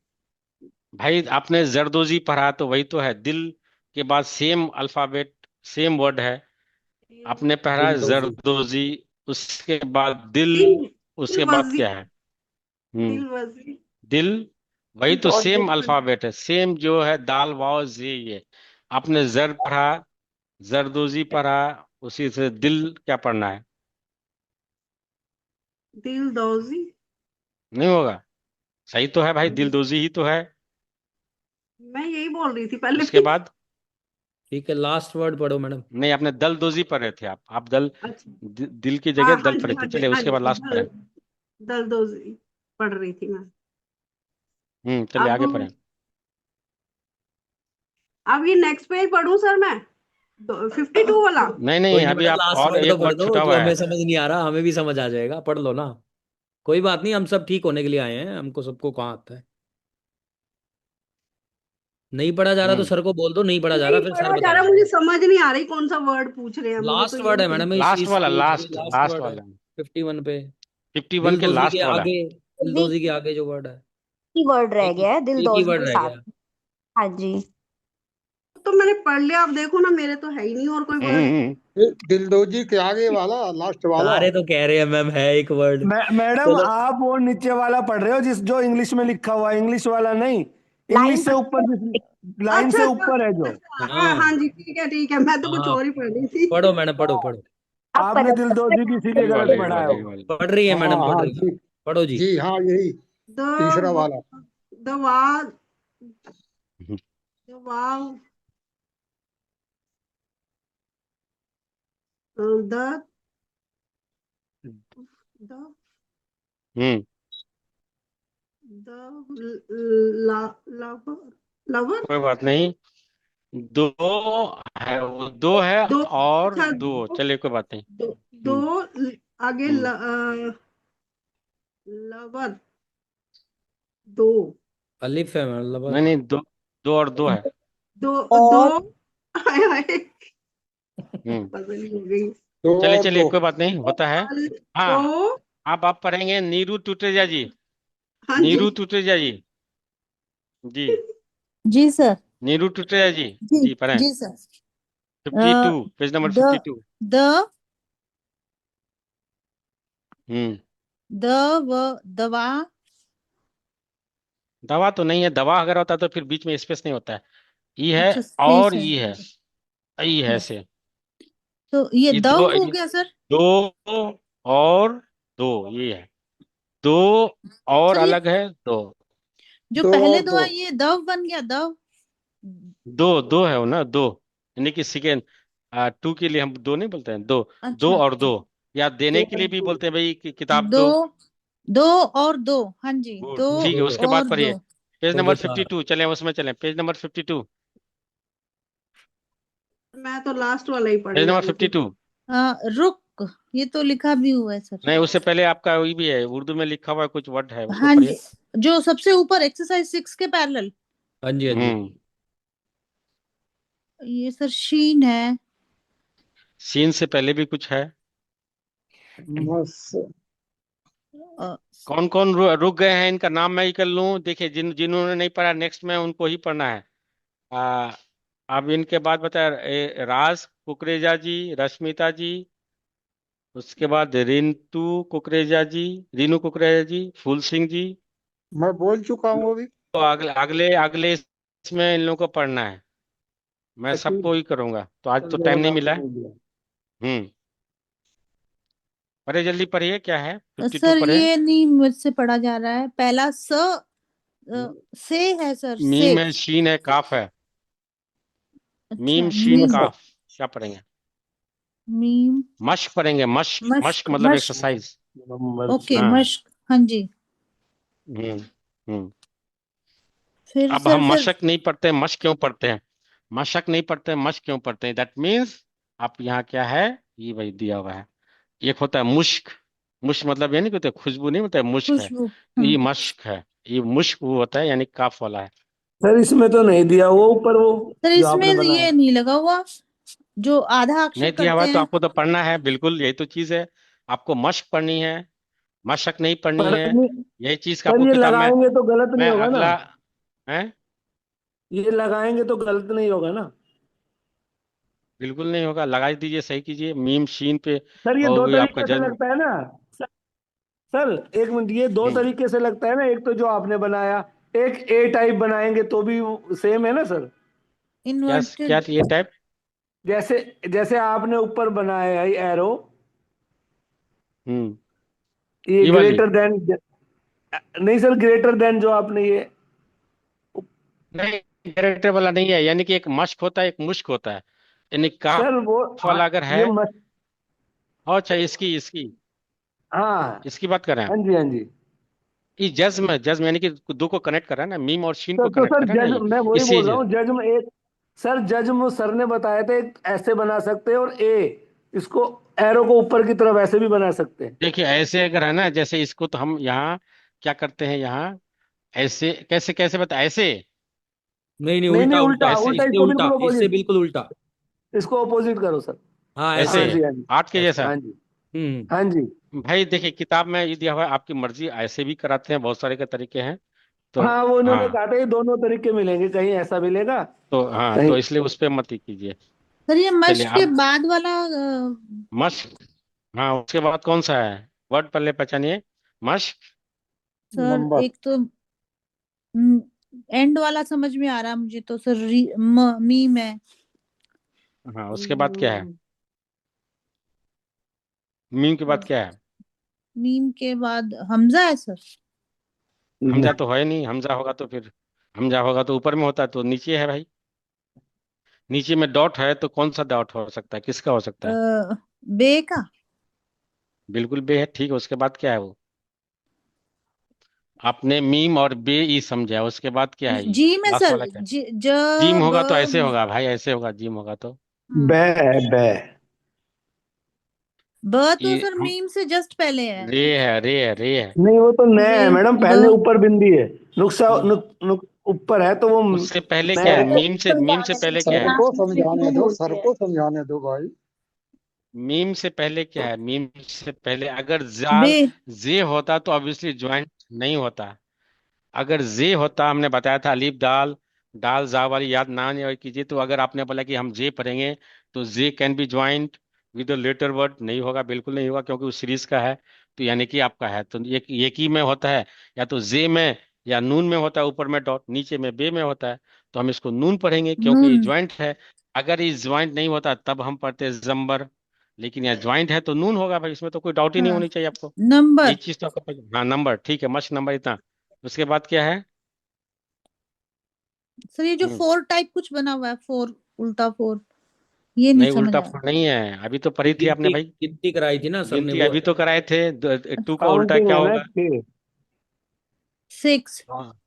भाई आपने जरदोजी पढ़ा तो वही तो है दिल। के बाद सेम अल्फाबेट, सेम वर्ड है। दिल। आपने पढ़ा दिलदोजी। जरदोजी। उसके बाद दिल। दिल। दिल उसके बाद वजी। क्या है? हम्म। दिल वजी। दिल। वही तो डॉट सेम दिल। अल्फाबेट है, सेम जो है दाल वाव जे ये। आपने जर पढ़ा, जरदोजी पढ़ा, उसी से दिल क्या पढ़ना है? दिल दोजी। नहीं होगा। सही तो है भाई, दिलदोजी ही तो है। मैं यही बोल रही थी पहले उसके भी। बाद ठीक है, लास्ट वर्ड पढ़ो मैडम। नहीं, आपने दलदोजी पढ़ रहे थे आप दल। अच्छा। दिल की हाँ जगह हाँ दल जी पढ़े हाँ थे, जी चलिए हाँ उसके बाद जी, लास्ट दल। पढ़े। दल दोजी पढ़ रही थी मैं। चलिए अब आगे पढ़े। अब ये नेक्स्ट पेज पढ़ूं सर मैं? 52 वाला। नहीं नहीं, कोई नहीं अभी बेटा, आप लास्ट और वर्ड तो एक पढ़ वर्ड दो, छूटा जो हुआ हमें है। समझ नहीं आ रहा हमें भी समझ आ जाएगा, पढ़ लो ना। कोई बात नहीं, हम सब ठीक होने के लिए आए हैं, हमको सबको कहाँ आता है। नहीं पढ़ा जा रहा तो हम्म। सर को बोल दो, नहीं पढ़ा जा रहा नहीं फिर सर पढ़ा जा बता रहा, देंगे। मुझे समझ नहीं आ रही कौन सा वर्ड पूछ रहे हैं, मुझे तो लास्ट ये वर्ड है नहीं मैडम, लास्ट इस वाला, पेज पे लास्ट लास्ट लास्ट वर्ड है। वाला। 51 पे। 51 के दिलदोजी के लास्ट वाला। आगे, जी दिलदोजी के आगे जो वर्ड है। की वर्ड रह एक गया है दिल एक ही दोस्त वर्ड के रह साथ। गया। हाँ जी। तो मैंने पढ़ लिया, अब देखो ना, मेरे तो है ही नहीं और कोई वर्ड। हम्म। दिलदोजी के आगे वाला, लास्ट वाला। सारे तो कह रहे हैं मैम है एक वर्ड। मैडम चलो। आप वो नीचे वाला पढ़ रहे हो जिस जो इंग्लिश में लिखा हुआ है, इंग्लिश वाला नहीं। लाइन इंग्लिश से ऊपर लाइन अच्छा से अच्छा ऊपर है जो। अच्छा, हाँ हाँ हाँ जी, ठीक है, मैं तो हाँ कुछ हाँ, और ही पढ़ रही थी। पढ़ो मैडम, पढ़ो हाँ, पढ़ो। अब आपने पता दिलदोजी भी इसीलिए यही गलत वाले, यही पढ़ा है वाले, वो। यही वाले। पढ़ रही है हाँ मैडम, पढ़ हाँ रही है। जी। पढ़ो जी। जी हाँ, यही तीसरा द वाला। The wow. Hmm. The wow. The the hmm, the lover. Lover. कोई बात नहीं। दो है, वो दो है। दो। और अच्छा दो, दो। चलिए कोई बात नहीं। दो, दो। हम्म। आगे हम्म। लवर। दो। अलिफ है मतलब। नहीं नहीं, दो। दो और दो है। दो। दो। और हाय हाय, हम्म। पजल हो गई। दो चलिए और चलिए, दो। कोई बात नहीं, होता है। दो। हाँ। आप पढ़ेंगे नीरू टुटेजा जी। हाँ जी। नीरू टुटेजा जी। जी। जी सर। नीरू टुटेजा जी। जी। जी पढ़ें। जी sir. 52, page number the 52। The hmm. The व दवा। दवा तो नहीं है, दवा अगर होता तो फिर बीच में स्पेस नहीं होता है। ई है। अच्छा स्पेस और है। ई है। ई है से। तो ये ये दव दो, हो ये गया सर। दो और दो, ये है। दो और सर ये अलग है दो। जो दो पहले और दो दो। है ये दव बन गया दव। दो दो है वो ना, दो। यानी कि सेकेंड, टू के लिए हम दो नहीं बोलते हैं, दो। दो अच्छा और दो। या देने दो के और लिए भी दो। बोलते हैं भाई कि किताब दो। दो। दो और दो। हाँ जी गुड, दो ठीक है, दो उसके बाद और पढ़िए। दो। पेज दो नंबर दो फिफ्टी चार। टू चले, उसमें चले, पेज नंबर 52। मैं तो लास्ट वाला ही पढ़ने पेज नंबर वाली थी। 52। रुक, ये तो लिखा भी हुआ है सर। नहीं, उससे पहले आपका वही भी है, उर्दू में लिखा हुआ कुछ वर्ड है, उसको हाँ पढ़िए। जी, जो सबसे ऊपर एक्सरसाइज 6 के पैरेलल। हाँ जी हाँ जी। हम्म। ये सर शीन है। सीन से पहले भी कुछ है। बस। अ, कौन कौन रुक गए हैं, इनका नाम मैं ही कर लूं, देखिए जिन्होंने नहीं पढ़ा नेक्स्ट में उनको ही पढ़ना है। आ, अब इनके बाद बता, राज कुकरेजा जी, रश्मिता जी। उसके बाद रिंटू कुकरेजा जी, रीनू कुकरेजा जी, फूल सिंह जी। मैं बोल चुका हूँ अभी। तो अगले अगले अगले इसमें इन लोगों को पढ़ना है। मैं अच्छा, सबको ही करूंगा, तो आज तो चलो टाइम मैंने नहीं आपको मिला है। बोल दिया। हम्म। पढ़े, जल्दी पढ़िए, क्या है? 52 सर पढ़े। ये नहीं मुझसे पढ़ा जा रहा है। पहला स से है सर, से। मीम है, शीन है, काफ है। मीम अच्छा, शीन मीम, काफ क्या पढ़ेंगे? मीम, मश्क पढ़ेंगे, मश्क। मश्क मश्क, मतलब मश्क। एक्सरसाइज। नंबर ओके, हाँ। मश्क, हाँ जी। हम्म। हम्म। फिर अब सर, हम फिर मशक नहीं पढ़ते, मश्क क्यों पढ़ते हैं? मशक नहीं पढ़ते, मश्क क्यों पढ़ते हैं? दैट मीन्स आप यहाँ क्या है, ये वही दिया हुआ है। एक होता है मुश्क। मुश्क मतलब यानी कि होता है खुशबू, नहीं होता है, मुश्क है। खुशबू। तो ये मश्क है। ये मुश्क वो होता है, यानी काफ वाला है। सर इसमें तो नहीं दिया वो ऊपर वो सर जो इसमें आपने ये बनाया। नहीं लगा हुआ, जो आधा अक्षर नहीं दिया हुआ करते है तो हैं। आपको तो पढ़ना है, बिल्कुल यही तो चीज है। आपको मश्क पढ़नी है, मशक नहीं पढ़नी पर है। यही चीज का सर आपको ये किताब में लगाएंगे तो गलत नहीं मैं होगा ना? अगला है। ये लगाएंगे तो गलत नहीं होगा ना? बिल्कुल नहीं होगा, लगा दीजिए, सही कीजिए मीम शीन पे। सर ये और दो भी आपका तरीके से जन्म। लगता है ना? सर, सर एक मिनट, ये दो हम्म। तरीके से लगता है ना? एक तो जो आपने बनाया, एक ए टाइप बनाएंगे तो भी सेम है ना सर? क्या? क्या इन्वर्टेड। ये टाइप? जैसे जैसे आपने ऊपर बनाया है एरो, हम्म। ये ये वाली? ग्रेटर देन, नहीं सर, ग्रेटर देन जो आपने ये, नहीं, कैरेक्टर वाला नहीं है, यानी कि एक मश्क होता है, एक मुश्क होता है। यानी काफ सर वो, हाँ, वाला अगर ये है। मत, और अच्छा, इसकी इसकी हाँ, इसकी बात कर रहे हैं। हाँ जी, हाँ जी। ये जज्म, जज्म यानी कि दो को कनेक्ट कर रहा है ना, मीम और शीन सर को तो कनेक्ट सर कर रहा है ना, जज, ये मैं वही इसी बोल रहा हूँ, जज में एक, सर जज में सर ने बताया था एक ऐसे बना सकते हैं, और ए इसको एरो को ऊपर की तरफ ऐसे भी बना सकते हैं। देखिए ऐसे अगर है ना, जैसे इसको तो हम यहाँ क्या करते हैं यहाँ, ऐसे कैसे कैसे बता, ऐसे। नहीं नहीं, नहीं नहीं, उल्टा उल्टा, उल्टा इससे उल्टा, इससे इसको बिल्कुल उल्टा, इससे अपोजिट, बिल्कुल उल्टा। इसको अपोजिट करो सर। हाँ, ऐसे हाँ ऐसे। जी, हाँ जी, आर्ट के ऐसे। जैसा। हाँ जी, हम्म। हाँ जी। भाई देखिए किताब में ये दिया हुआ है, आपकी मर्जी, ऐसे भी कराते हैं, बहुत सारे के तरीके हैं। तो हाँ वो इन्होंने हाँ, कहा था ये दोनों तरीके मिलेंगे, कहीं ऐसा मिलेगा, तो हाँ, कहीं। तो इसलिए उस पर मत ही कीजिए। सर ये चलिए मश्क के अब बाद वाला मश्क। हाँ, उसके बाद कौन सा है? वर्ड पहले पहचानिए। मश्क। Sir number. एक तो एंड वाला समझ में आ रहा है मुझे तो सर, मीम है। हाँ, उसके बाद क्या है? मीम के बाद क्या है? मीम के बाद हमजा है सर। हमजा तो है नहीं, हमजा होगा तो फिर, हमजा होगा तो ऊपर में होता है, तो नीचे है भाई। नीचे में डॉट है, तो कौन सा डॉट हो सकता है, किसका हो सकता है? बे का। बिल्कुल बे है, ठीक है। उसके बाद क्या है वो? आपने मीम और बे ई समझा, उसके बाद क्या है, ये जी में लास्ट सर, वाला क्या है? ज जीम ब होगा तो ऐसे होगा भाई, ऐसे होगा, जीम होगा तो बै, बै। ब तो ये सर हम, मीम से जस्ट पहले है। रे है, रे है, रे है। नहीं वो तो नया रे, है मैडम, ब। पहले ऊपर बिंदी है, नुक्सा नुक ऊपर है तो वो उससे पहले क्या नया है? है। मीम से पहले क्या सर है? को समझाने दो, सर को समझाने दो भाई। मीम से पहले क्या है? मीम से पहले अगर बे। जाल जे होता तो ऑब्वियसली ज्वाइंट नहीं होता। अगर जे होता, हमने बताया था अलीफ दाल, दाल जा वाली याद ना नहीं कीजिए, तो अगर आपने बोला कि हम जे पढ़ेंगे तो J can be joint with the letter word, नहीं होगा, बिल्कुल नहीं होगा, क्योंकि उस सीरीज का है। तो यानी कि आपका है तो एक ही में होता है, या तो जे में या नून में होता है, ऊपर में डॉट, नीचे में बे में होता है। तो हम इसको नून पढ़ेंगे क्योंकि ये नून। ज्वाइंट है। अगर ये ज्वाइंट नहीं होता तब हम पढ़ते जम्बर, लेकिन यह ज्वाइंट है तो नून होगा भाई, इसमें तो कोई डाउट ही नहीं हाँ, होनी चाहिए आपको। नंबर। एक चीज तो आपको हाँ, नंबर, ठीक है, मस्त नंबर इतना। उसके बाद क्या है? सर ये जो हम्म। फोर टाइप कुछ बना हुआ है, फोर, उल्टा फोर, ये नहीं नहीं, समझ उल्टा आया। फोर नहीं है, अभी तो ये पढ़ी थी आपने गिनती भाई। गिनती कराई थी ना सर ने, गिनती वो अभी तो कराए थे, टू का उल्टा काउंटिंग क्या है ना, होगा? 6। सिक्स। हाँ,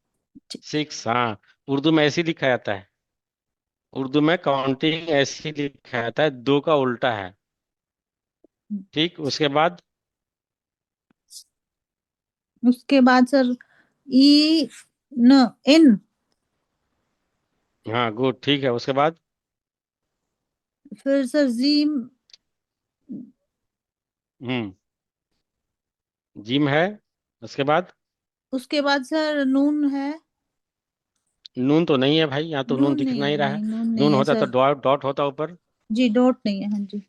सिक्स, हाँ। उर्दू में ऐसे ही लिखा जाता है, उर्दू में काउंटिंग ऐसे ही लिखा जाता है, दो का उल्टा है। ठीक, उसके बाद उसके बाद सर ई, न, इन। हाँ, गुड, ठीक है, उसके बाद फिर सर जीम। हम्म, जिम है। उसके बाद उसके बाद सर नून है। नून तो नहीं है भाई, यहाँ तो नून नून दिख नहीं है, नहीं रहा है। नहीं नून नहीं नून है होता तो सर। डॉट डॉट होता ऊपर। जी डॉट नहीं है, हाँ जी।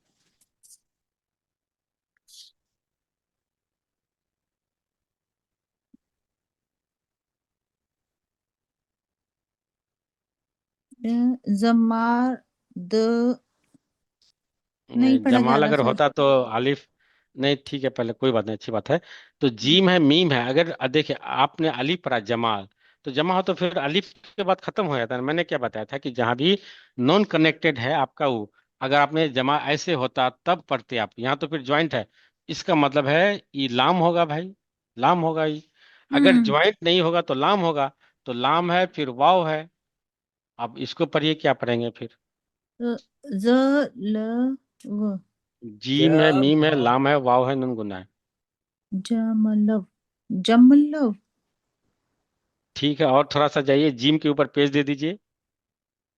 जमार, द, नहीं नहीं, पढ़ा जा जमाल रहा अगर सर। होता तो अलिफ, नहीं ठीक है, पहले कोई बात नहीं, अच्छी बात है। तो जीम है, मीम है, अगर देखिए आपने अलिफ पढ़ा जमाल, तो जमा हो तो फिर अलिफ के बाद खत्म हो जाता है। मैंने क्या बताया था कि जहां भी नॉन कनेक्टेड है आपका वो, अगर आपने जमा ऐसे होता तब पढ़ते आप, यहाँ तो फिर ज्वाइंट है, इसका मतलब है ये लाम होगा भाई, लाम होगा ये। अगर ज्वाइंट नहीं होगा तो लाम होगा, तो लाम है फिर वाव है। अब इसको पढ़िए, क्या पढ़ेंगे फिर? ज ल व जीम है, मीम है, लाम है, वाव है, नून गुना है। जमलव जमलव ठीक है, और थोड़ा सा जाइए, जिम के ऊपर पेज दे दीजिए,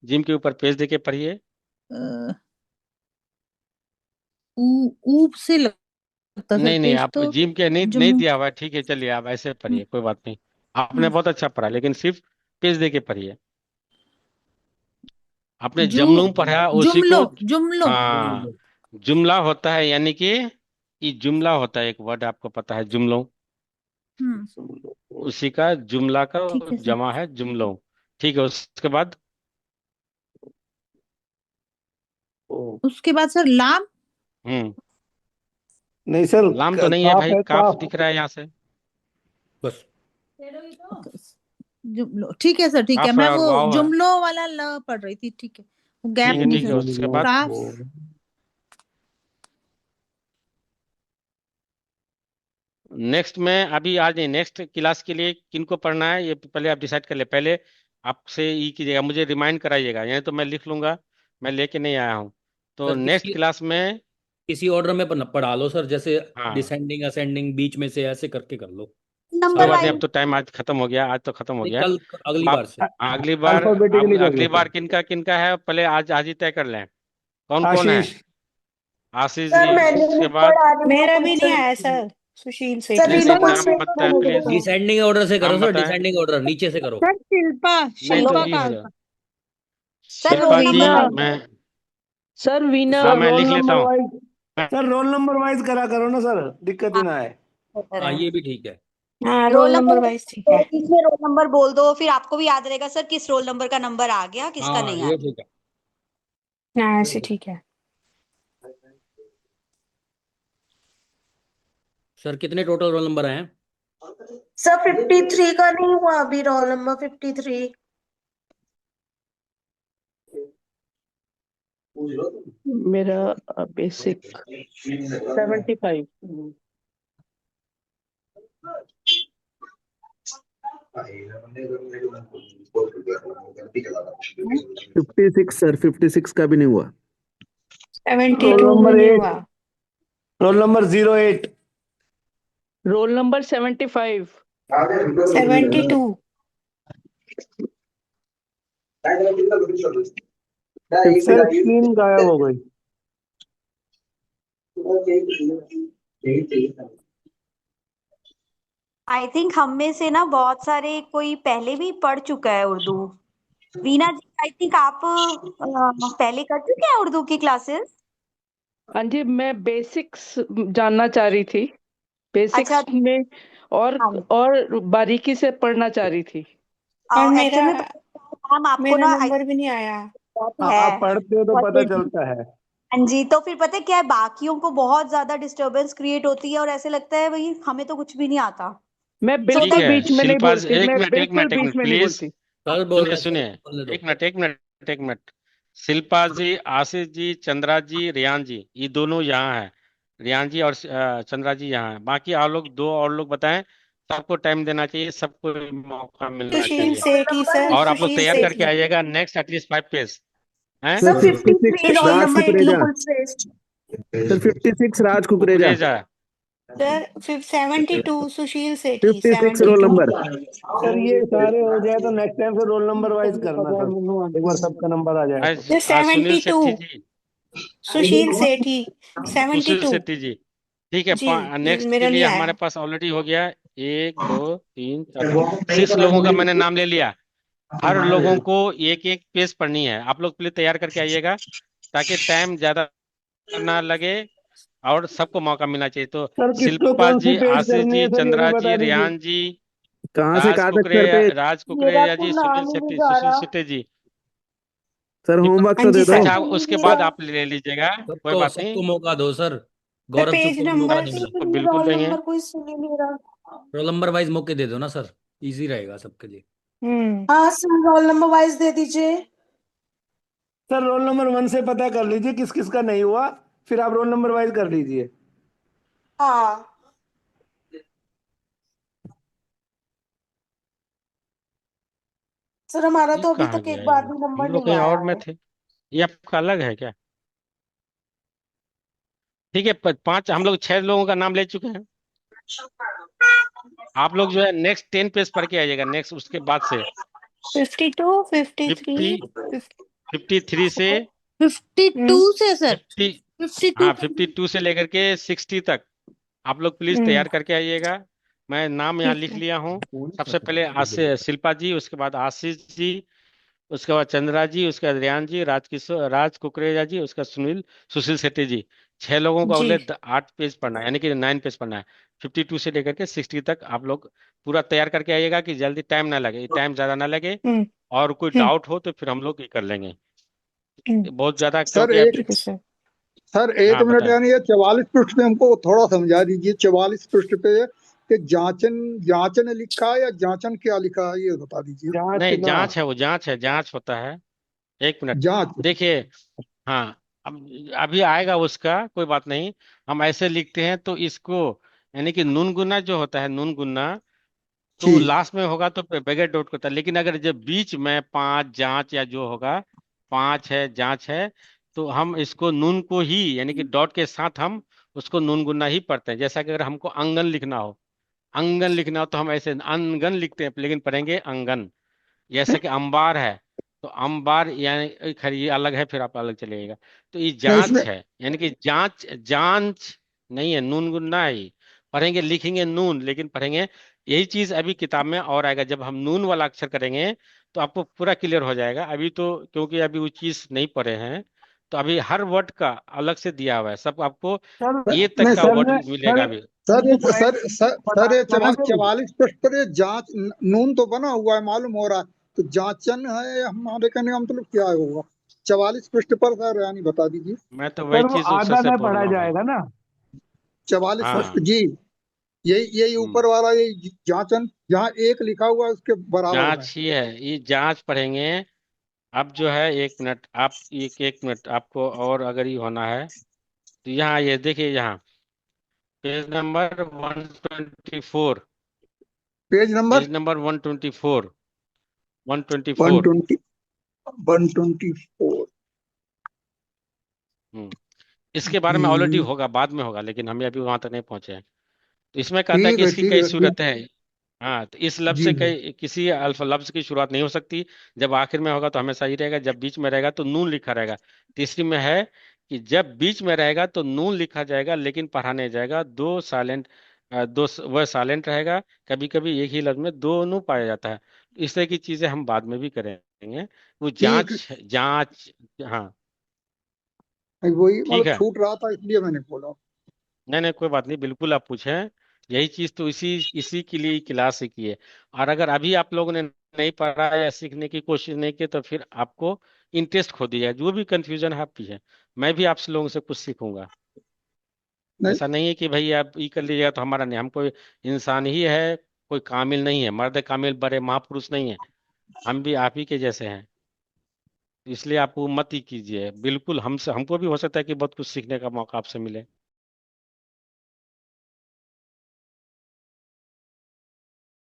जिम के ऊपर पेज देके पढ़िए। अ, ऊप से लगता सर नहीं नहीं, पेज आप तो जिम के नहीं नहीं जम्मू दिया हुआ है, ठीक है चलिए आप ऐसे पढ़िए, कोई बात नहीं। आपने बहुत अच्छा पढ़ा, लेकिन सिर्फ पेज दे के पढ़िए। आपने जु जमलूम पढ़ा उसी जुमलो को। जुमलो हाँ, जुमला होता है, यानी कि ये जुमला होता है, एक वर्ड आपको पता है, जुमलों, उसी का जुमला का ठीक है सर। जमा है जुमलों। ठीक है, उसके बाद उसके बाद सर लाम नहीं सर, लाम तो नहीं है काफ भाई, है, काफ काफ। दिख रहा है यहाँ से। बस जुमलो ठीक है सर, ठीक है। काफ मैं है और वो वाव है। जुमलो वाला ल पढ़ रही थी, ठीक है, वो गैप ठीक है नहीं ठीक है, सर। उसके बाद काफ नेक्स्ट में अभी आज नहीं, नेक्स्ट क्लास के लिए किनको पढ़ना है ये पहले आप डिसाइड कर ले। पहले आपसे ये कीजिएगा, मुझे रिमाइंड कराइएगा, यानी तो मैं लिख लूंगा, मैं लेके नहीं आया हूँ। तो सर नेक्स्ट क्लास में किसी ऑर्डर में पढ़ा लो सर, जैसे हाँ, डिसेंडिंग असेंडिंग बीच में से ऐसे करके कर लो। कोई नंबर बात नहीं, अब वाइज। तो टाइम आज खत्म हो गया, आज तो खत्म हो नहीं, गया। कल अगली अब बार से। अगली बार, अल्फाबेटिकली कर अगली लो बार सर। किनका किनका है पहले आज ही तय कर लें। कौन कौन है? आशीष। आशीष सर जी, मैंने उसके नहीं बाद पढ़ा, मेरा भी नहीं सर आया सर, सुशील सर नहीं सेठी नहीं, रीना से। को नाम चेक बताएं करने प्लीज, दो। डिसेंडिंग ऑर्डर से करो नाम सर, बताएं। डिसेंडिंग ऑर्डर नीचे से करो। सर शिल्पा नहीं तो शिल्पा ये का हो जाए। सर शिल्पा रोल जी, वीना नंबर मैं सर वीना हाँ सर मैं रोल लिख लेता नंबर हूँ। Wise, sir roll number wise करा करो ना सर, दिक्कत ही ना आए। बेहतर हाँ है। ये भी ठीक है। हाँ, roll roll number number wise ठीक है। बीच में रोल नंबर बोल दो, फिर आपको भी याद रहेगा सर किस रोल नंबर का नंबर आ गया, किसका हाँ नहीं ये आया। ठीक है। हाँ, ऐसे ठीक है। सर कितने टोटल रोल नंबर आए हैं? सर 53 का नहीं हुआ अभी, रोल नंबर 53। मेरा बेसिक 75। 56 सर, 56 का भी नहीं हुआ। 72 भी नहीं हुआ। Roll number 08। Roll number 75। 72। Sir screen गायब हो गई। आई थिंक हम में से ना बहुत सारे कोई पहले भी पढ़ चुका है उर्दू। वीना जी, आई थिंक आप पहले कर चुके हैं उर्दू की क्लासेस। हाँ जी, मैं बेसिक्स जानना चाह रही थी, बेसिक्स अच्छा। में और बारीकी से पढ़ना चाह रही थी। और एक्चुअल में मैम आपको मेरा ना नंबर भी नहीं आया। आप पढ़ते हो तो पता चलता है। हाँ जी, तो फिर पता है क्या है, बाकियों को बहुत ज्यादा डिस्टर्बेंस क्रिएट होती है और ऐसे लगता है भाई हमें तो कुछ भी नहीं आता। मैं ठीक बिल्कुल है, बीच में नहीं शिल्पा बोलती, एक मैं मिनट एक बिल्कुल मिनट एक बीच मिनट में नहीं प्लीज, बोलती। सर बोल सुनिए रहे सुनिए, हैं, बोलने दो। एक मिनट। शिल्पा जी, आशीष जी, चंद्रा जी, रियान जी, ये दोनों यहाँ है। रियान जी और चंद्रा जी यहाँ है। बाकी आप लोग दो और लोग बताएं, सबको टाइम देना चाहिए, सबको मौका मिलना सुशील चाहिए। सेठी सर, और आप लोग सुशील तैयार करके सेठी। आइएगा नेक्स्ट एटलीस्ट 5 पेज हैं। सर सर 53 56 रोल सुशील राज नंबर सेठी। कुकरेजा। बिल्कुल श्रेष्ठ। सर 56 राज कुकरेजा। कुकरेजा। सर 72 सुशील सेठी। 56 रोल 72। नंबर। सर ये सारे हो जाए तो नेक्स्ट टाइम से रोल नंबर वाइज करना सर, एक बार सबका नंबर आ जाए तो। सर आज सुनील 72 शेट्टी जी, सुशील सेठी। सुशील 72 शेट्टी जी। ठीक है, जी, नेक्स्ट के मेरा नहीं लिए हमारे आया। पास ऑलरेडी हो गया 1 2 3 4 6 लोगों का मैंने नाम ले लिया। हर लोगों को एक एक पेज पढ़नी है। आप लोग पहले तैयार करके आइएगा, ताकि टाइम ज्यादा ना लगे और सबको मौका मिलना चाहिए। तो सर किसको शिल्पा कौन सी जी, पेज आशीष करनी जी, है सर, ये भी चंद्रा जी, बता दीजिए। रियान जी, कहाँ से कहाँ तक सर पेज? राज मेरा कुकरेजा तो जी, नाम ही नहीं जा सुशील रहा। शेट्टी जी। सर होमवर्क हाँ तो जी दे दो। सर। अच्छा, उसके बाद आप ले लीजिएगा, कोई सबको बात नहीं, सबको मौका दो सर। सर गौरव पेज सबको भी मौका नंबर नहीं मिला। तो बिल्कुल रोल देंगे। नंबर कोई सुन ही नहीं रहा। रोल नंबर वाइज मौके दे दो ना सर, इजी रहेगा सबके लिए। हाँ सर, रोल नंबर वाइज दे दीजिए। सर रोल नंबर 1 से पता कर लीजिए किस किस का नहीं हुआ, फिर आप रोल नंबर वाइज कर लीजिए। हाँ सर, हमारा ये तो अभी कहाँ तक गया एक बार ये भी हम नंबर लोग नहीं कहीं आया और में है। थे। ये आपका अलग है क्या? ठीक है, पांच हम लोग 6 लोगों का नाम ले चुके हैं। आप लोग जो है नेक्स्ट 10 पेज पढ़ के आइएगा, नेक्स्ट उसके बाद से 52, 50 53, 53 से 52 से सर, 50, 52 हाँ 52 से लेकर के 60 तक आप लोग प्लीज तैयार करके आइएगा। मैं नाम यहाँ ठीक लिख है। लिया हूँ। सबसे पहले शिल्पा जी, उसके बाद आशीष जी, उसके बाद चंद्रा जी, उसके बाद रेयान जी, राज कुकरेजा जी, उसका सुशील शेट्टी जी। 6 लोगों को जी। अगले 8 पेज पढ़ना है, यानी कि 9 पेज पढ़ना है। 52 से लेकर के 60 तक आप लोग पूरा तैयार करके आइएगा कि जल्दी टाइम ना लगे, टाइम ज्यादा ना लगे। हम्म। और कोई हम्म। डाउट हो तो फिर हम लोग ये कर लेंगे, हम्म। बहुत ज्यादा, सर क्योंकि अब एक ठीक है सर। सर एक हाँ मिनट, बताएं। यानी ये 44 पृष्ठ पे हमको थोड़ा समझा दीजिए। 44 पृष्ठ पे कि जांचन जांचन लिखा है या जांचन क्या लिखा है, ये बता दीजिए। जांच नहीं, ना। जांच है, वो जांच है, जांच होता है। एक मिनट जांच। देखिए। हाँ, अब अभी आएगा उसका, कोई बात नहीं। हम ऐसे लिखते हैं तो इसको, यानी कि नून गुना जो होता है, नून गुना तो जी लास्ट में होगा तो बगैर डॉट का होता है। लेकिन अगर जब बीच में पांच जांच या जो होगा, पांच है जांच है, तो हम इसको नून को ही, यानी कि डॉट के साथ हम उसको नून गुना ही पढ़ते हैं। जैसा कि अगर हमको अंगन लिखना हो, अंगन लिखना हो तो हम ऐसे अनगन लिखते हैं, लेकिन पढ़ेंगे अंगन। जैसे कि अंबार है तो अंबार, यानी खैर ये अलग है, फिर आप अलग चलिएगा। तो ये नहीं जांच इसमें। है, यानी कि जांच, जांच नहीं है, नून गुन्ना है ये। पढ़ेंगे, लिखेंगे नून, लेकिन पढ़ेंगे। यही चीज अभी किताब में और आएगा, जब हम नून वाला अक्षर करेंगे तो आपको पूरा क्लियर हो जाएगा। अभी तो क्योंकि अभी वो चीज नहीं पढ़े हैं, तो अभी हर वर्ड का अलग से दिया हुआ है, सब आपको सर ए तक नहीं का सर वर्ड सर मिलेगा सर अभी। सर ये हमको सर पढ़ाई सर सर ये पढ़ाने वाला कोई। 44 पृष्ठ पर ये जांच नून तो बना हुआ है, मालूम हो रहा है। तो जांचन है, हमारे कहने का मतलब क्या होगा? 44 पृष्ठ पर सर, यानी बता दीजिए। मैं तो वही सर वो चीज उस आधा से में बोल पढ़ा रहा हूँ भाई। जाएगा ना। 44 पृष्ठ हाँ। जी। यही यही हम्म। ऊपर वाला, यही जांचन जहाँ एक लिखा हुआ है उसके बराबर में। जांच ही है, ये जांच पढ़ेंगे। अब जो है, 1 मिनट आप, एक मिनट आपको, और अगर ये होना है तो यहाँ ये देखिए, यहाँ page number 124, page number page number 124, 124। 120 124। इसके बारे में ऑलरेडी जी होगा, बाद में होगा, लेकिन हम अभी वहां तक नहीं पहुंचे हैं। तो इसमें कहता है ठीक कि है, इसकी ठीक कई है, ठीक। सूरतें हैं। हाँ, तो इस लफ्ज जी से कई, किसी अल्फ लफ्ज की शुरुआत नहीं हो सकती। जब आखिर में होगा तो हमेशा ही रहेगा, जब बीच में रहेगा तो नून लिखा रहेगा। तीसरी में है कि जब बीच में रहेगा तो नून लिखा जाएगा, लेकिन पढ़ा नहीं जाएगा। दो साइलेंट, वह साइलेंट रहेगा। कभी कभी एक ही लफ्ज में दोनों पाया जाता है। इस तरह की चीजें हम बाद में भी करेंगे। वो ठीक। जांच, जांच। हाँ। वही ठीक मतलब है। छूट रहा था, इसलिए मैंने बोला। नहीं नहीं, कोई बात नहीं, बिल्कुल आप पूछें। यही चीज तो इसी इसी के लिए क्लास सीखी है। और अगर अभी आप लोगों ने नहीं पढ़ा या सीखने की कोशिश नहीं की, तो फिर आपको इंटरेस्ट खो दिया, जो भी कंफ्यूजन है आपकी है। मैं भी आपसे लोगों से कुछ सीखूंगा। नहीं ऐसा नहीं है कि भाई आप ये कर लीजिएगा तो हमारा नहीं, हम कोई इंसान ही है, कोई कामिल नहीं है, मर्द कामिल बड़े महापुरुष नहीं है। हम भी आप ही के जैसे हैं। इसलिए आप वो मत ही कीजिए, बिल्कुल। हमसे हमको भी हो सकता है कि बहुत कुछ सीखने का मौका आपसे मिले।